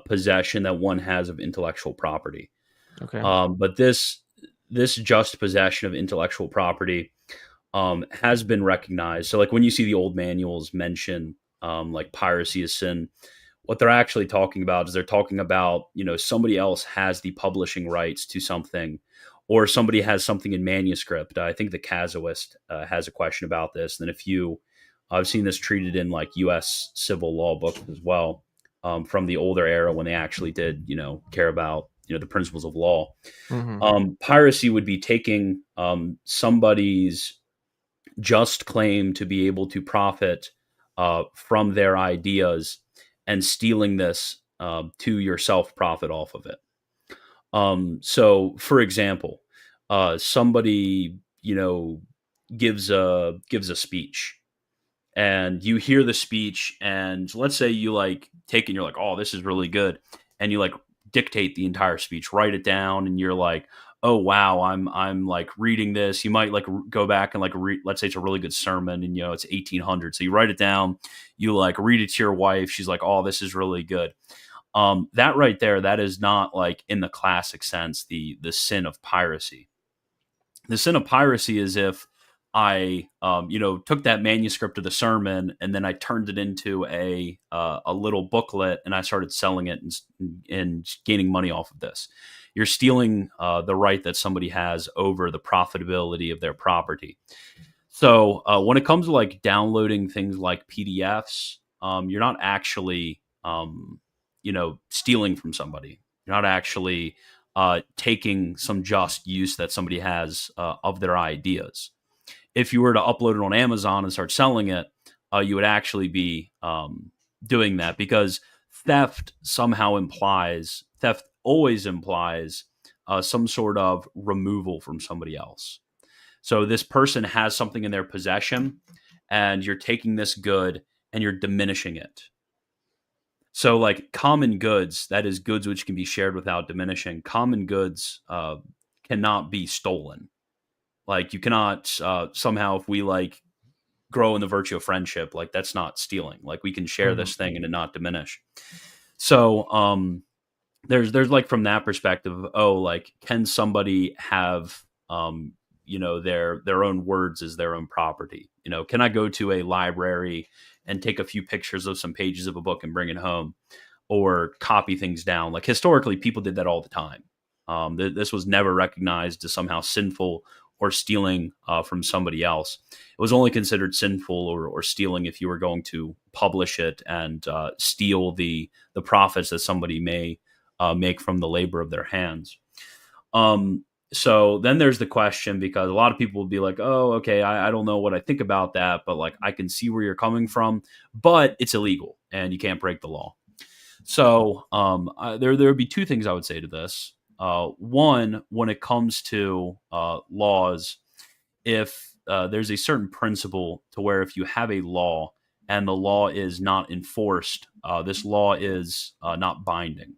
possession that one has of intellectual property. okay, But this just possession of intellectual property has been recognized. So, like when you see the old manuals mention like piracy is sin, what they're actually talking about is they're talking about, somebody else has the publishing rights to something, or somebody has something in manuscript. I think the Casuist has a question about this. And I've seen this treated in like U.S. civil law books as well, from the older era when they actually did, care about, the principles of law. Piracy would be taking somebody's just claim to be able to profit from their ideas and stealing this to yourself profit off of it. So, for example, somebody gives a speech, and you hear the speech, and let's say you like take it, and you're like, oh, this is really good, and you like dictate the entire speech, write it down, and you're like, oh wow, I'm like reading this. You might like go back and like let's say it's a really good sermon, and it's 1800, so you write it down, you like read it to your wife, she's like, oh, this is really good. That right there, that is not like in the classic sense the sin of piracy. The sin of piracy is if I took that manuscript of the sermon and then I turned it into a little booklet and I started selling it and gaining money off of this. You're stealing the right that somebody has over the profitability of their property. So when it comes to like downloading things like PDFs, you're not actually stealing from somebody. You're not actually taking some just use that somebody has of their ideas. If you were to upload it on Amazon and start selling it, you would actually be doing that, because theft always implies some sort of removal from somebody else. So this person has something in their possession, and you're taking this good and you're diminishing it. So, like common goods, that is goods which can be shared without diminishing. Common goods cannot be stolen. Like you cannot somehow, if we like grow in the virtue of friendship, like that's not stealing. Like we can share this thing and it not diminish. So there's like from that perspective, like can somebody have their own words as their own property? Can I go to a library and take a few pictures of some pages of a book and bring it home, or copy things down? Like historically, people did that all the time. This was never recognized as somehow sinful or stealing from somebody else. It was only considered sinful or stealing if you were going to publish it and steal the profits that somebody may make from the labor of their hands. So then there's the question, because a lot of people will be like, oh, okay, I don't know what I think about that, but like I can see where you're coming from, but it's illegal and you can't break the law. So there would be two things I would say to this. One, when it comes to laws, if there's a certain principle to where if you have a law and the law is not enforced, this law is not binding.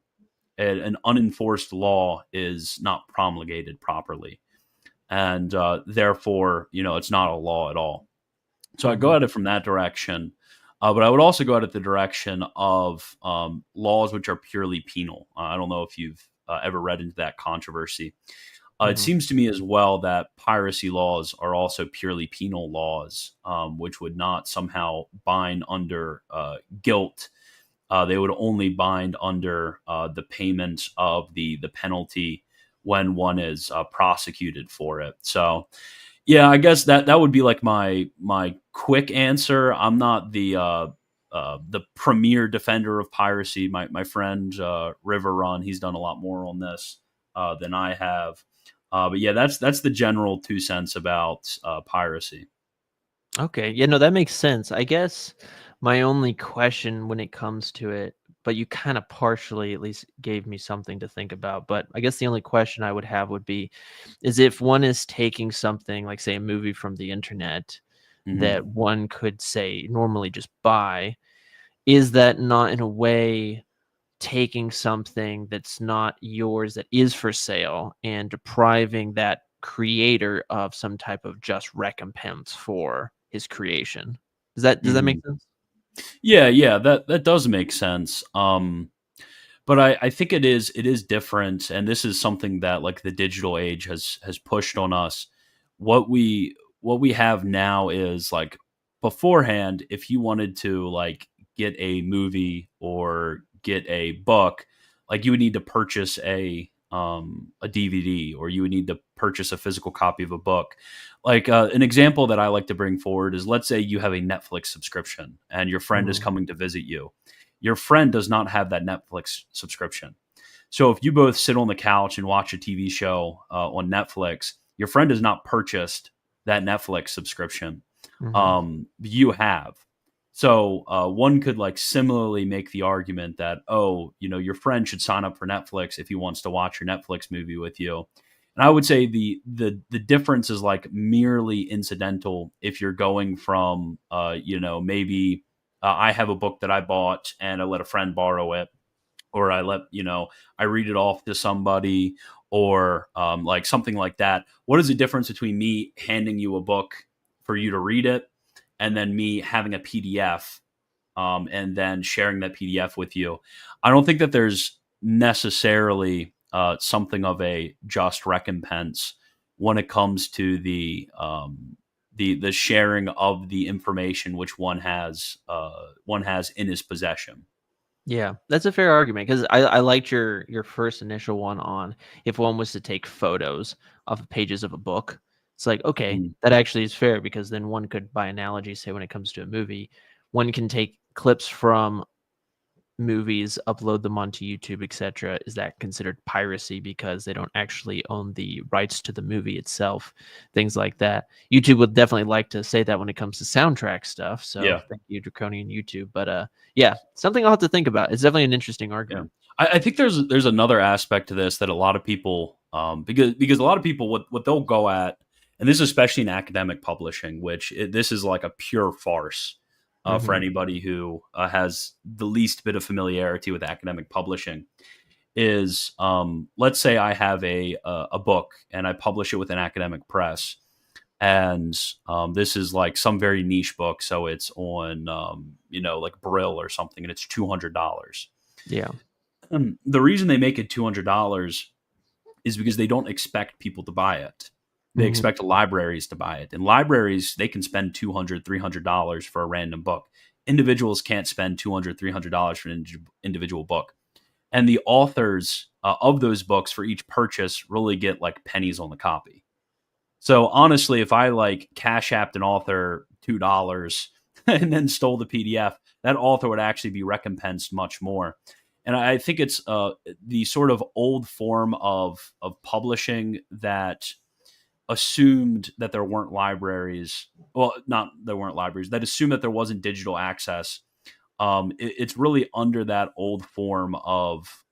An unenforced law is not promulgated properly, and therefore, it's not a law at all. So I go at it from that direction, but I would also go at it the direction of laws which are purely penal. I don't know if you've ever read into that controversy. It seems to me as well that piracy laws are also purely penal laws, which would not somehow bind under guilt. They would only bind under the payment of the penalty when one is prosecuted for it. So, yeah, I guess that would be like my quick answer. I'm not the premier defender of piracy. My friend River Run, he's done a lot more on this than I have. But yeah, that's the general 2 cents about piracy. Okay. Yeah, no, that makes sense. I guess my only question when it comes to it, but you kind of partially at least gave me something to think about. But I guess the only question I would have would be, is if one is taking something like, say, a movie from the internet that one could say normally just buy, is that not in a way taking something that's not yours, that is for sale, and depriving that creator of some type of just recompense for his creation? Does that make sense? Yeah, that does make sense. But I think it is different, and this is something that like the digital age has pushed on us. What we have now is like beforehand, if you wanted to like get a movie or get a book, like you would need to purchase a DVD, or you would need to purchase a physical copy of a book. Like an example that I like to bring forward is, let's say you have a Netflix subscription and your friend is coming to visit you. Your friend does not have that Netflix subscription. So if you both sit on the couch and watch a TV show on Netflix, your friend has not purchased that Netflix subscription. You have. So one could like similarly make the argument that, your friend should sign up for Netflix if he wants to watch your Netflix movie with you. And I would say the difference is like merely incidental. If you're going from, maybe I have a book that I bought and I let a friend borrow it, or I read it off to somebody, or like something like that. What is the difference between me handing you a book for you to read it and then me having a PDF and then sharing that PDF with you? I don't think that there's necessarily something of a just recompense when it comes to the sharing of the information which one has in his possession. Yeah, that's a fair argument, because I liked your first initial one on if one was to take photos of pages of a book. It's like, okay, that actually is fair, because then one could, by analogy, say when it comes to a movie, one can take clips from movies, upload them onto YouTube, etc., is that considered piracy because they don't actually own the rights to the movie itself? Things like that. YouTube would definitely like to say that when it comes to soundtrack stuff. So Yeah. thank you, Draconian YouTube. But yeah, something I'll have to think about. It's definitely an interesting Yeah. argument. I think there's another aspect to this that a lot of people, because a lot of people, what they'll go at, and this is especially in academic publishing, which this is like a pure farce for anybody who has the least bit of familiarity with academic publishing. Is let's say I have a book and I publish it with an academic press, and this is like some very niche book, so it's on like Brill or something, and it's $200. Yeah. The reason they make it $200 is because they don't expect people to buy it. They expect libraries to buy it. And libraries, they can spend $200, $300 for a random book. Individuals can't spend $200, $300 for an individual book. And the authors of those books for each purchase really get like pennies on the copy. So honestly, if I like cash apped an author $2 and then stole the PDF, that author would actually be recompensed much more. And I think it's the sort of old form of publishing that assumed that there weren't libraries. Well, not there weren't libraries. That assumed that there wasn't digital access. It's really under that old form of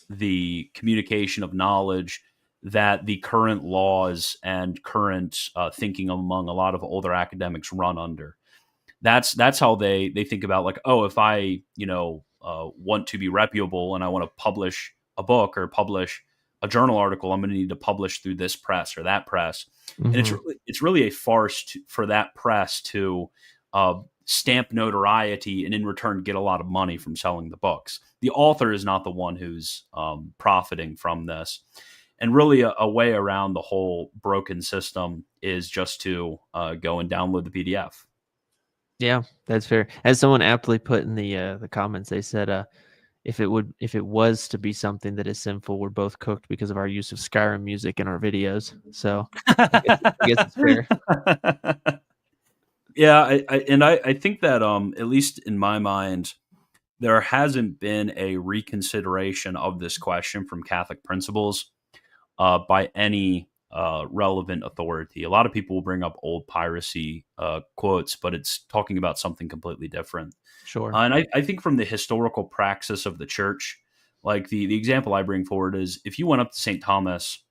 the communication of knowledge that the current laws and current thinking among a lot of older academics run under. That's how they think about, like, oh, if I want to be reputable and I want to publish a book or publish a journal article, I'm going to need to publish through this press or that press. And it's really a farce for that press to stamp notoriety and in return get a lot of money from selling the books. The author is not the one who's profiting from this. And really a way around the whole broken system is just to go and download the PDF. Yeah, that's fair. As someone aptly put in the comments, they said, if it was to be something that is sinful, we're both cooked because of our use of Skyrim music in our videos. So I guess it's fair. Yeah, I think that at least in my mind, there hasn't been a reconsideration of this question from Catholic principles by any relevant authority. A lot of people will bring up old piracy quotes, but it's talking about something completely different. Sure. And I think from the historical praxis of the church, like the example I bring forward is if you went up to St. Thomas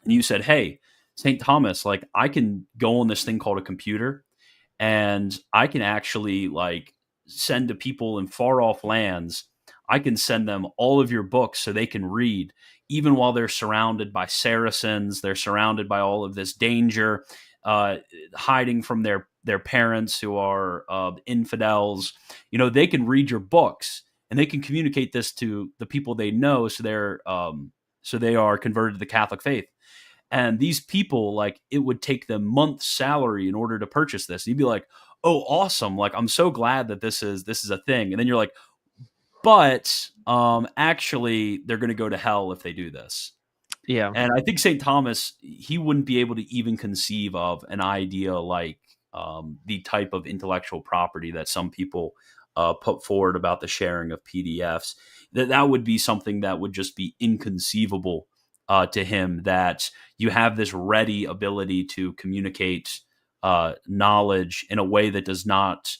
and you said, hey, St. Thomas, like I can go on this thing called a computer and I can actually like send to people in far off lands, I can send them all of your books so they can read, even while they're surrounded by Saracens, they're surrounded by all of this danger, hiding from their parents who are infidels. They can read your books and they can communicate this to the people they know, so they are converted to the Catholic faith. And these people, like, it would take them months' salary in order to purchase this. And you'd be like, "Oh, awesome! Like, I'm so glad that this is a thing." And then you're like, "But actually, they're going to go to hell if they do this." Yeah. And I think St. Thomas, he wouldn't be able to even conceive of an idea like the type of intellectual property that some people put forward about the sharing of PDFs. That would be something that would just be inconceivable to him, that you have this ready ability to communicate knowledge in a way that does not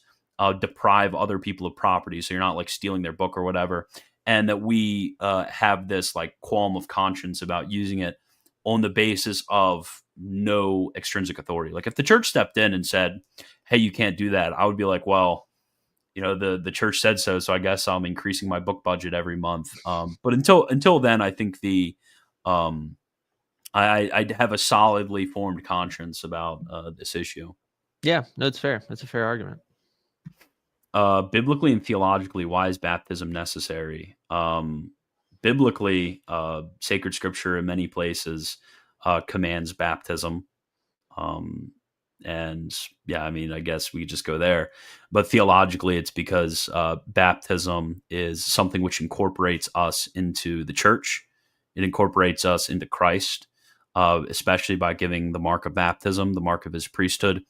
deprive other people of property. So you're not like stealing their book or whatever. And that we have this like qualm of conscience about using it on the basis of no extrinsic authority. Like if the church stepped in and said, hey, you can't do that, I would be like, well, the church said so I guess I'm increasing my book budget every month. But until then, I think I have a solidly formed conscience about this issue. Yeah, no, it's fair. That's a fair argument. Biblically and theologically, why is baptism necessary? Biblically, sacred scripture in many places commands baptism. And yeah, I mean, I guess we just go there. But theologically, it's because baptism is something which incorporates us into the church. It incorporates us into Christ, especially by giving the mark of baptism, the mark of his priesthood.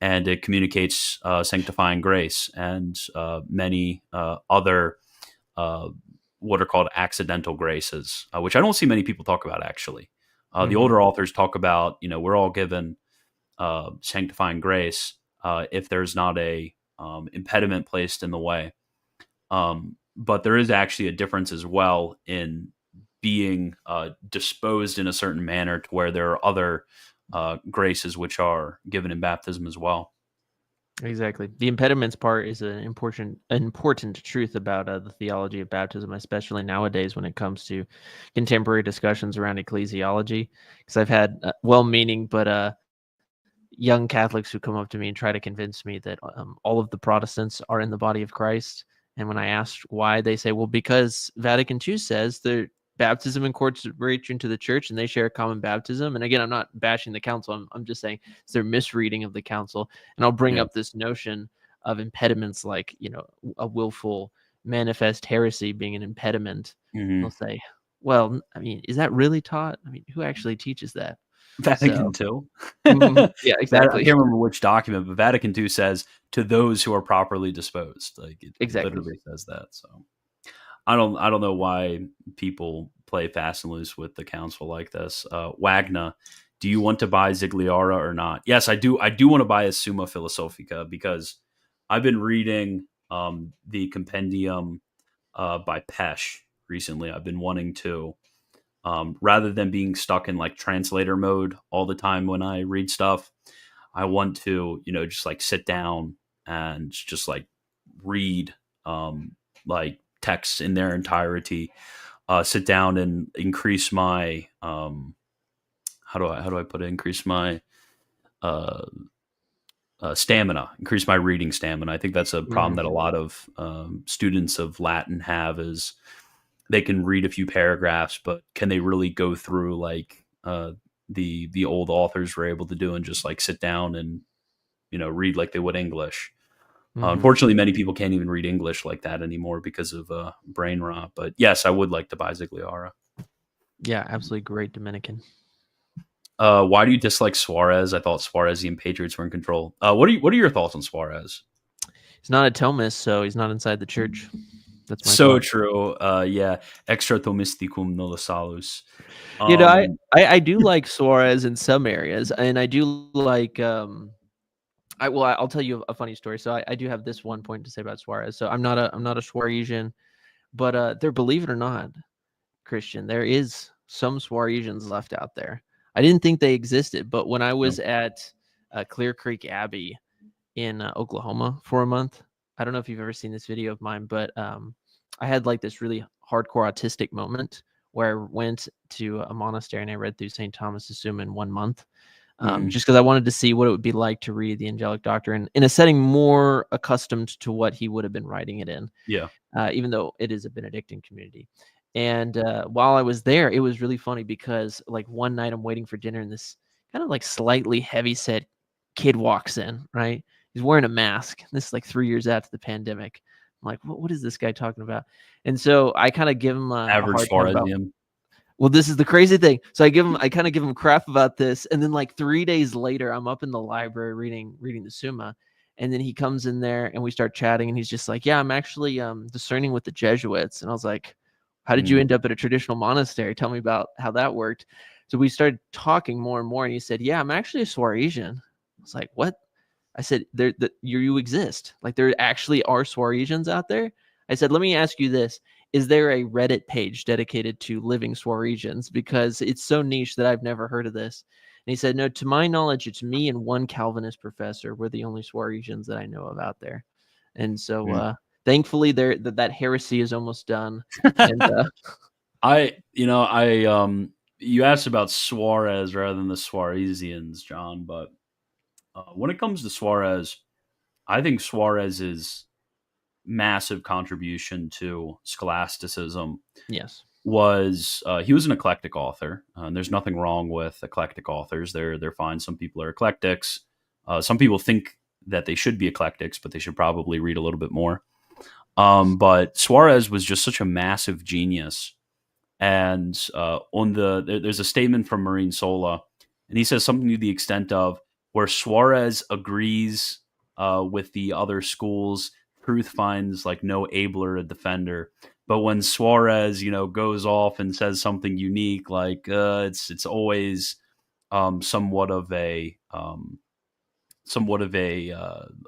and it communicates sanctifying grace and many other what are called accidental graces, which I don't see many people talk about actually. The older authors talk about, we're all given sanctifying grace if there's not a impediment placed in the way. But there is actually a difference as well in being disposed in a certain manner to where there are other graces which are given in baptism as well. Exactly. The impediments part is an important truth about the theology of baptism, especially nowadays when it comes to contemporary discussions around ecclesiology. Because I've had well-meaning but young Catholics who come up to me and try to convince me that all of the Protestants are in the body of Christ. And when I ask why, they say, well, because Vatican II says that baptism incorporates you into the church and they share a common baptism. And again, I'm not bashing the council. I'm just saying it's their misreading of the council. And I'll bring up this notion of impediments like, a willful manifest heresy being an impediment. They'll say, well, I mean, is that really taught? I mean, who actually teaches that? Vatican II. Yeah, exactly. I can't remember which document, but Vatican II says to those who are properly disposed. Like it literally says that. So I don't know why people play fast and loose with the council like this. Wagner, do you want to buy Zigliara or not? Yes, I do. I do want to buy a Summa Philosophica because I've been reading the compendium by Pesch recently. I've been wanting to. Rather than being stuck in like translator mode all the time when I read stuff, I want to, just like sit down and just like read like texts in their entirety, sit down and increase my, how do I put it? Increase my stamina, increase my reading stamina. I think that's a problem that a lot of students of Latin have is they can read a few paragraphs, but can they really go through like the old authors were able to do and just like sit down and read like they would English? Unfortunately, many people can't even read English like that anymore because of brain rot. But yes, I would like to buy Zigliara. Yeah, absolutely great Dominican. Why do you dislike Suarez? I thought Suarezian patriots were in control. What are your thoughts on Suarez? He's not a Thomist, so he's not inside the church. That's my so thought. True. Yeah, extra Thomisticum nulla salus. I do like Suarez in some areas, and I do like. I'll tell you a funny story. So I do have this one point to say about Suarez. So I'm not a Suarezan, but there, believe it or not, Christian, there is some Suarezans left out there. I didn't think they existed, but when I was at Clear Creek Abbey in Oklahoma for a month, I don't know if you've ever seen this video of mine, but I had like this really hardcore autistic moment where I went to a monastery and I read through St. Thomas's Summa in 1 month. Just because I wanted to see what it would be like to read the Angelic Doctrine in a setting more accustomed to what he would have been writing it in. Yeah. Even though it is a Benedictine community. And while I was there, it was really funny because like one night I'm waiting for dinner and this kind of like slightly heavy-set kid walks in, right? He's wearing a mask. This is like 3 years after the pandemic. I'm like, what is this guy talking about? And so I kind of give him a average Suarezian. Well, this is the crazy thing. So I kind of give him crap about this. And then like 3 days later, I'm up in the library reading the Summa. And then he comes in there and we start chatting and he's just like, yeah, I'm actually discerning with the Jesuits. And I was like, how did you end up at a traditional monastery? Tell me about how that worked. So we started talking more and more. And he said, yeah, I'm actually a Suarezan. I was like, what? I said, you exist. Like there actually are Suarezans out there. I said, let me ask you this. Is there a Reddit page dedicated to living Suarezans? Because it's so niche that I've never heard of this. And he said, no, to my knowledge, it's me and one Calvinist professor. We're the only Suarezans that I know of out there. And so thankfully that heresy is almost done. And you asked about Suarez rather than the Suarezians, John, but when it comes to Suarez, I think Suarez's massive contribution to scholasticism was he was an eclectic author, and there's nothing wrong with eclectic authors. They're fine. Some people are eclectics. Some people think that they should be eclectics, but they should probably read a little bit more. But Suarez was just such a massive genius. And there's a statement from Marine Sola, and he says something to the extent of, where Suarez agrees with the other schools, truth finds like no abler a defender. But when Suarez, goes off and says something unique, like it's always somewhat of a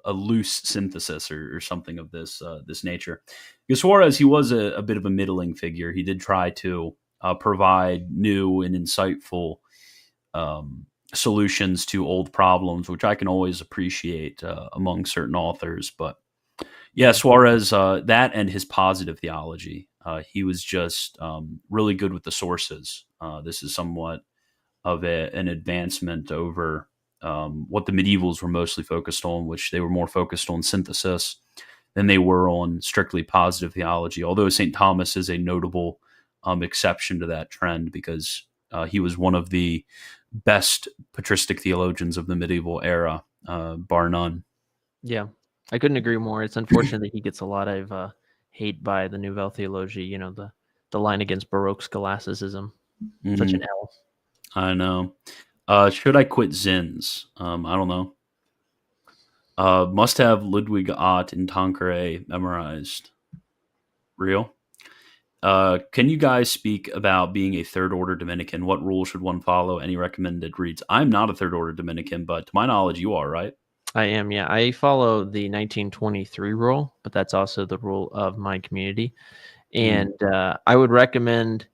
loose synthesis or something of this nature. Because Suarez, he was a bit of a middling figure. He did try to provide new and insightful solutions to old problems, which I can always appreciate among certain authors. But yeah, Suarez, that and his positive theology, he was just really good with the sources. This is somewhat of an advancement over what the medievals were mostly focused on, which they were more focused on synthesis than they were on strictly positive theology. Although St. Thomas is a notable exception to that trend, because he was one of the best patristic theologians of the medieval era, bar none. Yeah, I couldn't agree more. It's unfortunate that he gets a lot of hate by the Nouvelle Theologie, the line against Baroque Scholasticism. Mhm. Such an L. I know. Should I quit Zins? I don't know. Must have Ludwig Ott and Tanqueray memorized. Real? Can you guys speak about being a third order Dominican? What rules should one follow? Any recommended reads? I'm not a third order Dominican, but to my knowledge, you are, right? I am, yeah. I follow the 1923 rule, but that's also the rule of my community. And I would recommend,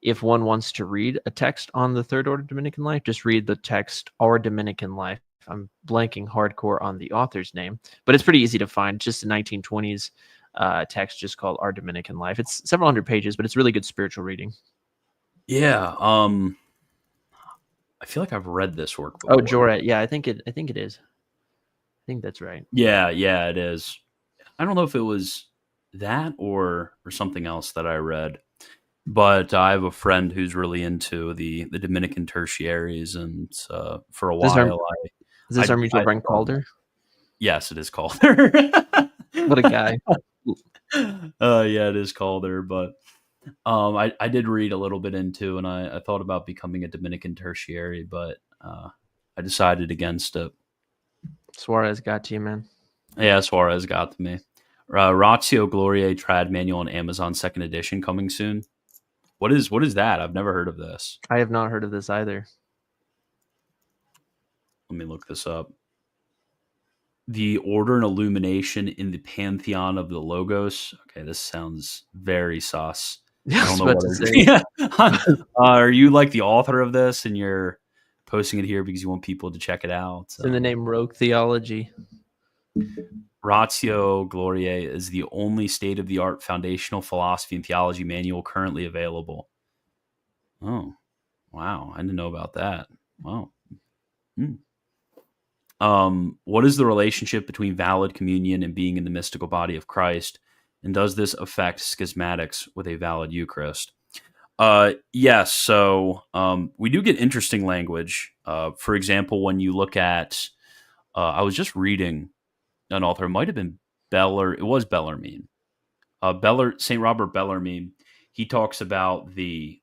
if one wants to read a text on the third order Dominican life, just read the text Our Dominican Life. I'm blanking hardcore on the author's name, but it's pretty easy to find. Just a 1920s text just called Our Dominican Life. It's several hundred pages, but it's really good spiritual reading. Yeah. I feel like I've read this work before. Oh, Joret. Yeah, I think it is. I think that's right. Yeah, it is. I don't know if it was that or something else that I read, but I have a friend who's really into the Dominican tertiaries, and for a while, Is this our mutual friend Calder? Yes, it is Calder. What a guy! Yeah, it is Calder, but I did read a little bit into, and I thought about becoming a Dominican tertiary, but I decided against it. Suarez got to you, man. Yeah, Suarez got to me. Ratio Gloriae Trad Manual on Amazon 2nd edition coming soon. What is that? I've never heard of this. I have not heard of this either. Let me look this up. The order and illumination in the pantheon of the Logos. Okay, this sounds very sus. I don't know what to say. Are you like the author of this and you're posting it here because you want people to check it out? It's in the name Rogue Theology. Ratio Gloriae is the only state-of-the-art foundational philosophy and theology manual currently available. Oh, wow. I didn't know about that. Wow. What is the relationship between valid communion and being in the mystical body of Christ? And does this affect schismatics with a valid Eucharist? Yes. So we do get interesting language. For example, when you look at, I was just reading an author, it might have been it was Bellarmine. St. Robert Bellarmine, he talks about the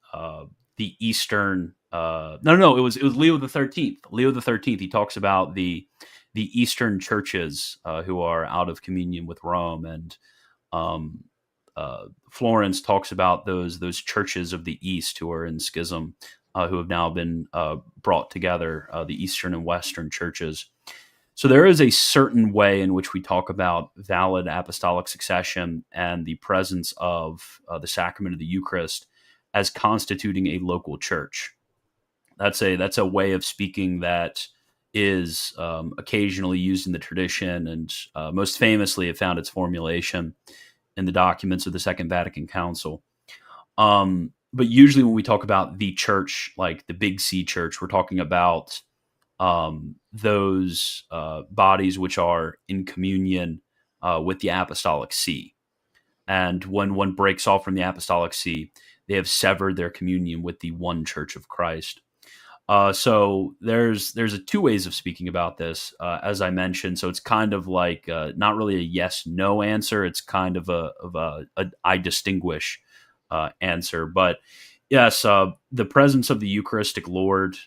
Eastern. No, it was Leo the 13th. Leo the 13th. He talks about the Eastern churches who are out of communion with Rome, and Florence talks about those churches of the East who are in schism, who have now been brought together, the Eastern and Western churches. So there is a certain way in which we talk about valid apostolic succession and the presence of the sacrament of the Eucharist as constituting a local church. That's a way of speaking that is occasionally used in the tradition, and most famously it found its formulation in the documents of the Second Vatican Council. But usually when we talk about the church, like the Big C church, we're talking about those bodies which are in communion with the Apostolic See. And when one breaks off from the Apostolic See, they have severed their communion with the one Church of Christ. So there's two ways of speaking about this, as I mentioned. So it's kind of like not really a yes/no answer. It's kind of a I distinguish answer. But Yes, the presence of the Eucharistic Lord.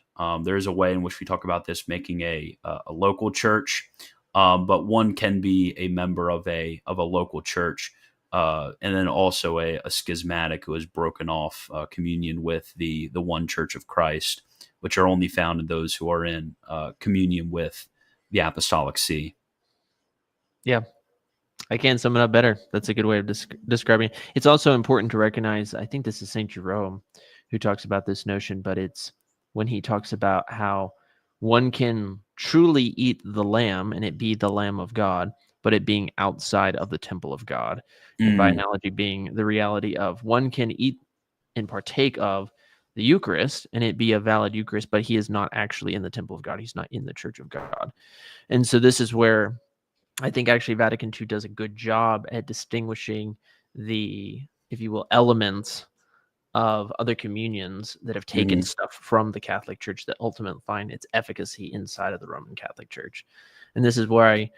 There is a way in which we talk about this making a local church, but one can be a member of a local church, and then also a schismatic who has broken off communion with the one Church of Christ, which are only found in those who are in communion with the Apostolic See. Yeah, I can't sum it up better. That's a good way of describing it. It's also important to recognize, I think this is St. Jerome who talks about this notion, but it's when he talks about how one can truly eat the lamb and it be the Lamb of God, but it being outside of the temple of God. And by Mm, analogy, being the reality of one can eat and partake of the Eucharist and it be a valid Eucharist, but he is not actually in the temple of God. He's not in the church of God. And so this is where I think actually Vatican II does a good job at distinguishing the, if you will, elements of other communions that have taken mm, stuff from the Catholic Church that ultimately find its efficacy inside of the Roman Catholic Church. And this is where I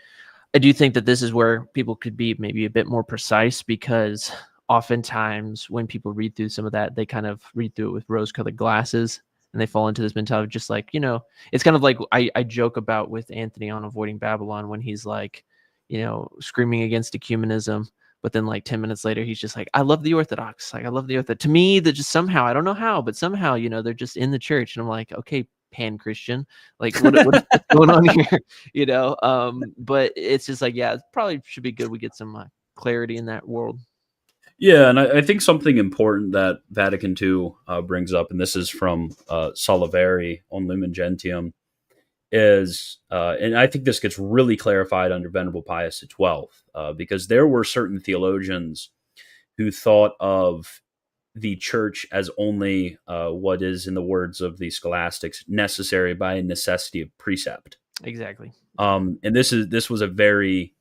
do think that this is where people could be maybe a bit more precise, because oftentimes when people read through some of that, they kind of read through it with rose-colored glasses and they fall into this mentality of just like, it's kind of like I joke about with Anthony on Avoiding Babylon when he's like, screaming against ecumenism. But then like 10 minutes later, he's just like, I love the Orthodox. Like, I love the Orthodox. To me, that just somehow, I don't know how, but somehow, they're just in the church. And I'm like, okay, pan-Christian, like what's going on here? But it's just like, yeah, it probably should be good we get some clarity in that world. Yeah, and I think something important that Vatican II brings up, and this is from Saliveri on Lumen Gentium, is, and I think this gets really clarified under Venerable Pius XII, because there were certain theologians who thought of the church as only what is, in the words of the scholastics, necessary by necessity of precept. Exactly. And this was a very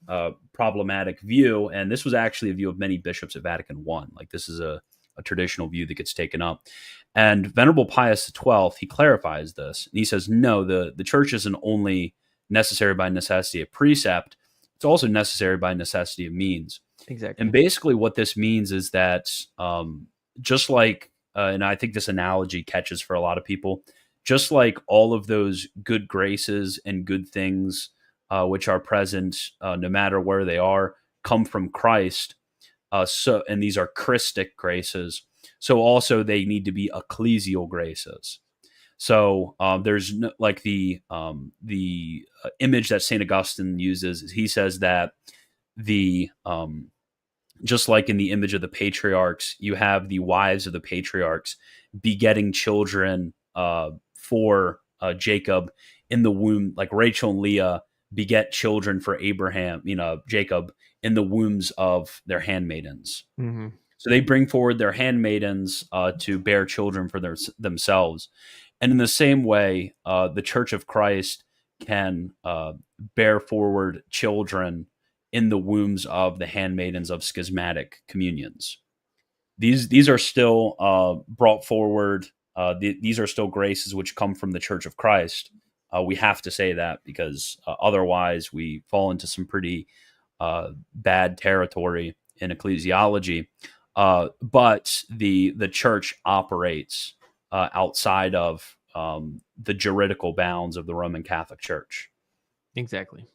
problematic view, and this was actually a view of many bishops at Vatican I. Like, this is a traditional view that gets taken up. And Venerable Pius XII, he clarifies this, and he says, no, the church isn't only necessary by necessity of precept, it's also necessary by necessity of means. Exactly. And basically what this means is that just like, and I think this analogy catches for a lot of people, just like all of those good graces and good things which are present no matter where they are come from Christ. And these are Christic graces. So also they need to be ecclesial graces. So there's like the image that Saint Augustine uses. He says that the just like in the image of the patriarchs, you have the wives of the patriarchs begetting children for Jacob in the womb, like Rachel and Leah beget children for Abraham, Jacob, in the wombs of their handmaidens. Mm-hmm. So they bring forward their handmaidens to bear children for themselves. And in the same way, the Church of Christ can bear forward children in the wombs of the handmaidens of schismatic communions. These are still brought forward. These are still graces which come from the Church of Christ. We have to say that because otherwise we fall into some pretty bad territory in ecclesiology. But the church operates outside of the juridical bounds of the Roman Catholic Church. Exactly.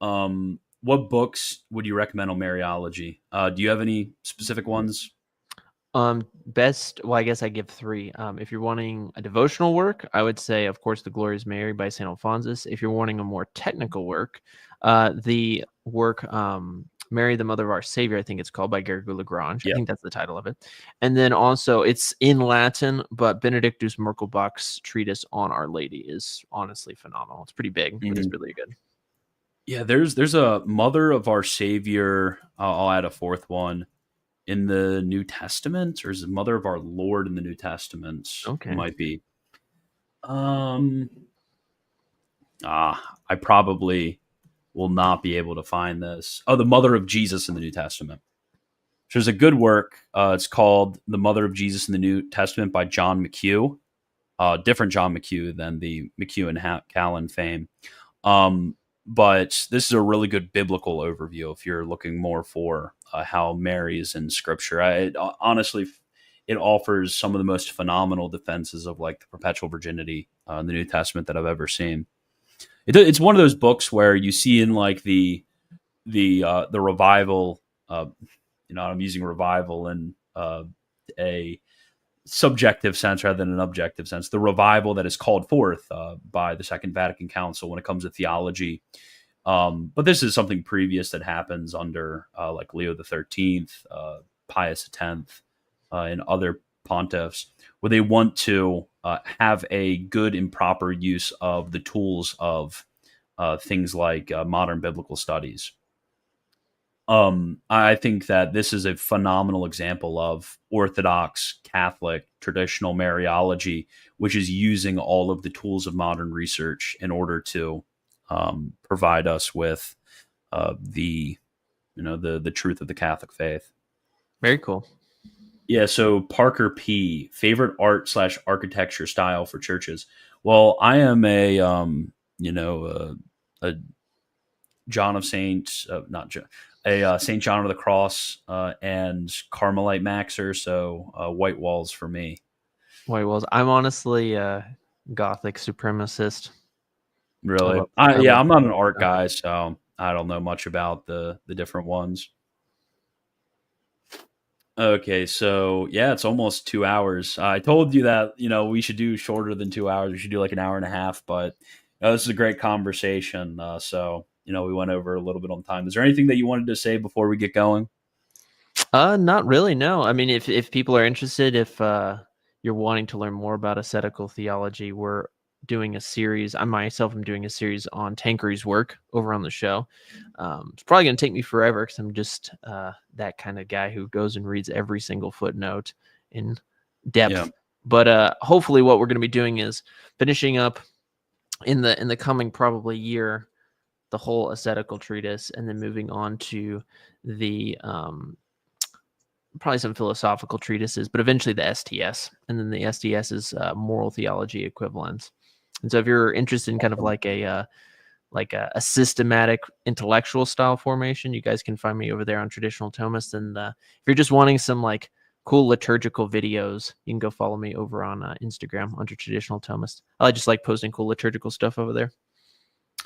What books would you recommend on Mariology? Do you have any specific ones? Best, well, I guess I give three. If you're wanting a devotional work, I would say, of course, The Glorious Mary by St. Alphonsus. If you're wanting a more technical work, the work Mary, the Mother of Our Savior, I think it's called, by Garrigou-Lagrange. Yep. I think that's the title of it. And then also, it's in Latin, but Benedictus Merkelbach's treatise on Our Lady is honestly phenomenal. It's pretty big, but it's really good. Yeah, there's a Mother of Our Savior. I'll add a fourth one in the New Testament, or is it Mother of Our Lord in the New Testament? Okay. It might be. I probably will not be able to find this. Oh, the Mother of Jesus in the New Testament. There's a good work. It's called The Mother of Jesus in the New Testament by John McHugh. Different John McHugh than the McHugh and Callan fame. But this is a really good biblical overview if you're looking more for how Mary is in Scripture. Honestly, it offers some of the most phenomenal defenses of like the perpetual virginity in the New Testament that I've ever seen. It's one of those books where you see in like the revival, I'm using revival in a subjective sense rather than an objective sense. The revival that is called forth by the Second Vatican Council when it comes to theology. But this is something previous that happens under like Leo the 13th, Pius X, and other pontiffs, where they want to have a good and proper use of the tools of things like modern biblical studies. I think that this is a phenomenal example of Orthodox, Catholic, traditional Mariology, which is using all of the tools of modern research in order to provide us with the truth of the Catholic faith. Very cool. Yeah. So Parker P, favorite art/architecture style for churches. Well, I am a John of Saint, not John. St. John of the Cross and Carmelite Maxer, so white walls for me. White walls. I'm honestly a Gothic supremacist. Really? I'm not an art guy, so I don't know much about the different ones. Okay, so yeah, it's almost 2 hours. I told you that we should do shorter than 2 hours. We should do like an hour and a half, but this is a great conversation. So we went over a little bit on time. Is there anything that you wanted to say before we get going? Not really, no. I mean, if people are interested, if you're wanting to learn more about ascetical theology, we're doing a series. I myself am doing a series on Tanquery's work over on the show. It's probably going to take me forever because I'm just that kind of guy who goes and reads every single footnote in depth. Yeah. But hopefully what we're going to be doing is finishing up in the coming probably year the whole ascetical treatise, and then moving on to the probably some philosophical treatises, but eventually the STS, and then the STS is moral theology equivalents. And so if you're interested in kind of like a systematic intellectual style formation, you guys can find me over there on Traditional Thomist. And if you're just wanting some like cool liturgical videos, you can go follow me over on Instagram under Traditional Thomist. I just like posting cool liturgical stuff over there.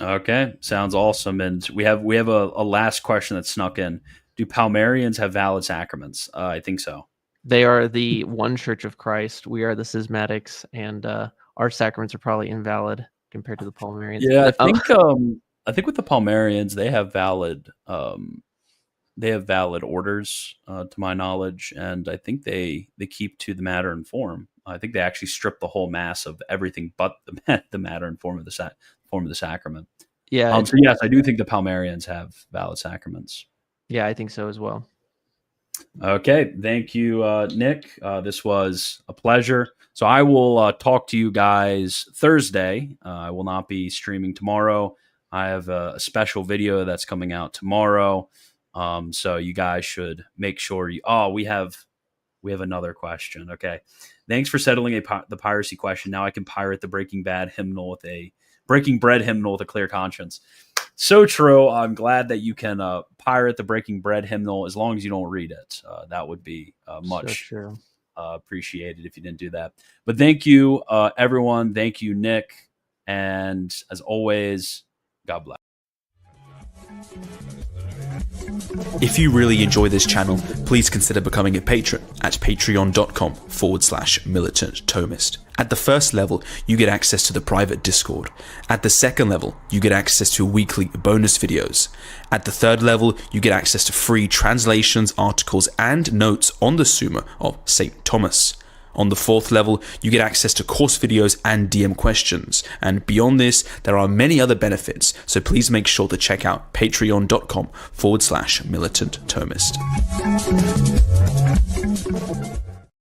Okay, sounds awesome. And we have a last question that snuck in. Do Palmarians have valid sacraments? I think so. They are the one Church of Christ. We are the schismatics, and our sacraments are probably invalid compared to the Palmarians. Yeah, I think with the Palmarians, they have valid orders, to my knowledge, and I think they keep to the matter and form. I think they actually strip the whole mass of everything but the matter and form of the sacrament. Yeah. So yes, I do think the Palmarians have valid sacraments. Yeah, I think so as well. Okay, thank you, Nick. This was a pleasure. So I will talk to you guys Thursday. I will not be streaming tomorrow. I have a special video that's coming out tomorrow. So you guys should make sure we have another question. Okay. Thanks for settling the piracy question. Now I can pirate the Breaking Bread hymnal with a clear conscience. So true. I'm glad that you can pirate the Breaking Bread hymnal as long as you don't read it. That would be much appreciated if you didn't do that. But thank you, everyone. Thank you, Nick. And as always, God bless. If you really enjoy this channel, please consider becoming a patron at patreon.com/militant Thomist. At the first level, you get access to the private Discord. At the second level, you get access to weekly bonus videos. At the third level, you get access to free translations, articles, and notes on the Summa of St. Thomas. On the fourth level, you get access to course videos and DM questions. And beyond this, there are many other benefits. So please make sure to check out patreon.com/militant Thomist.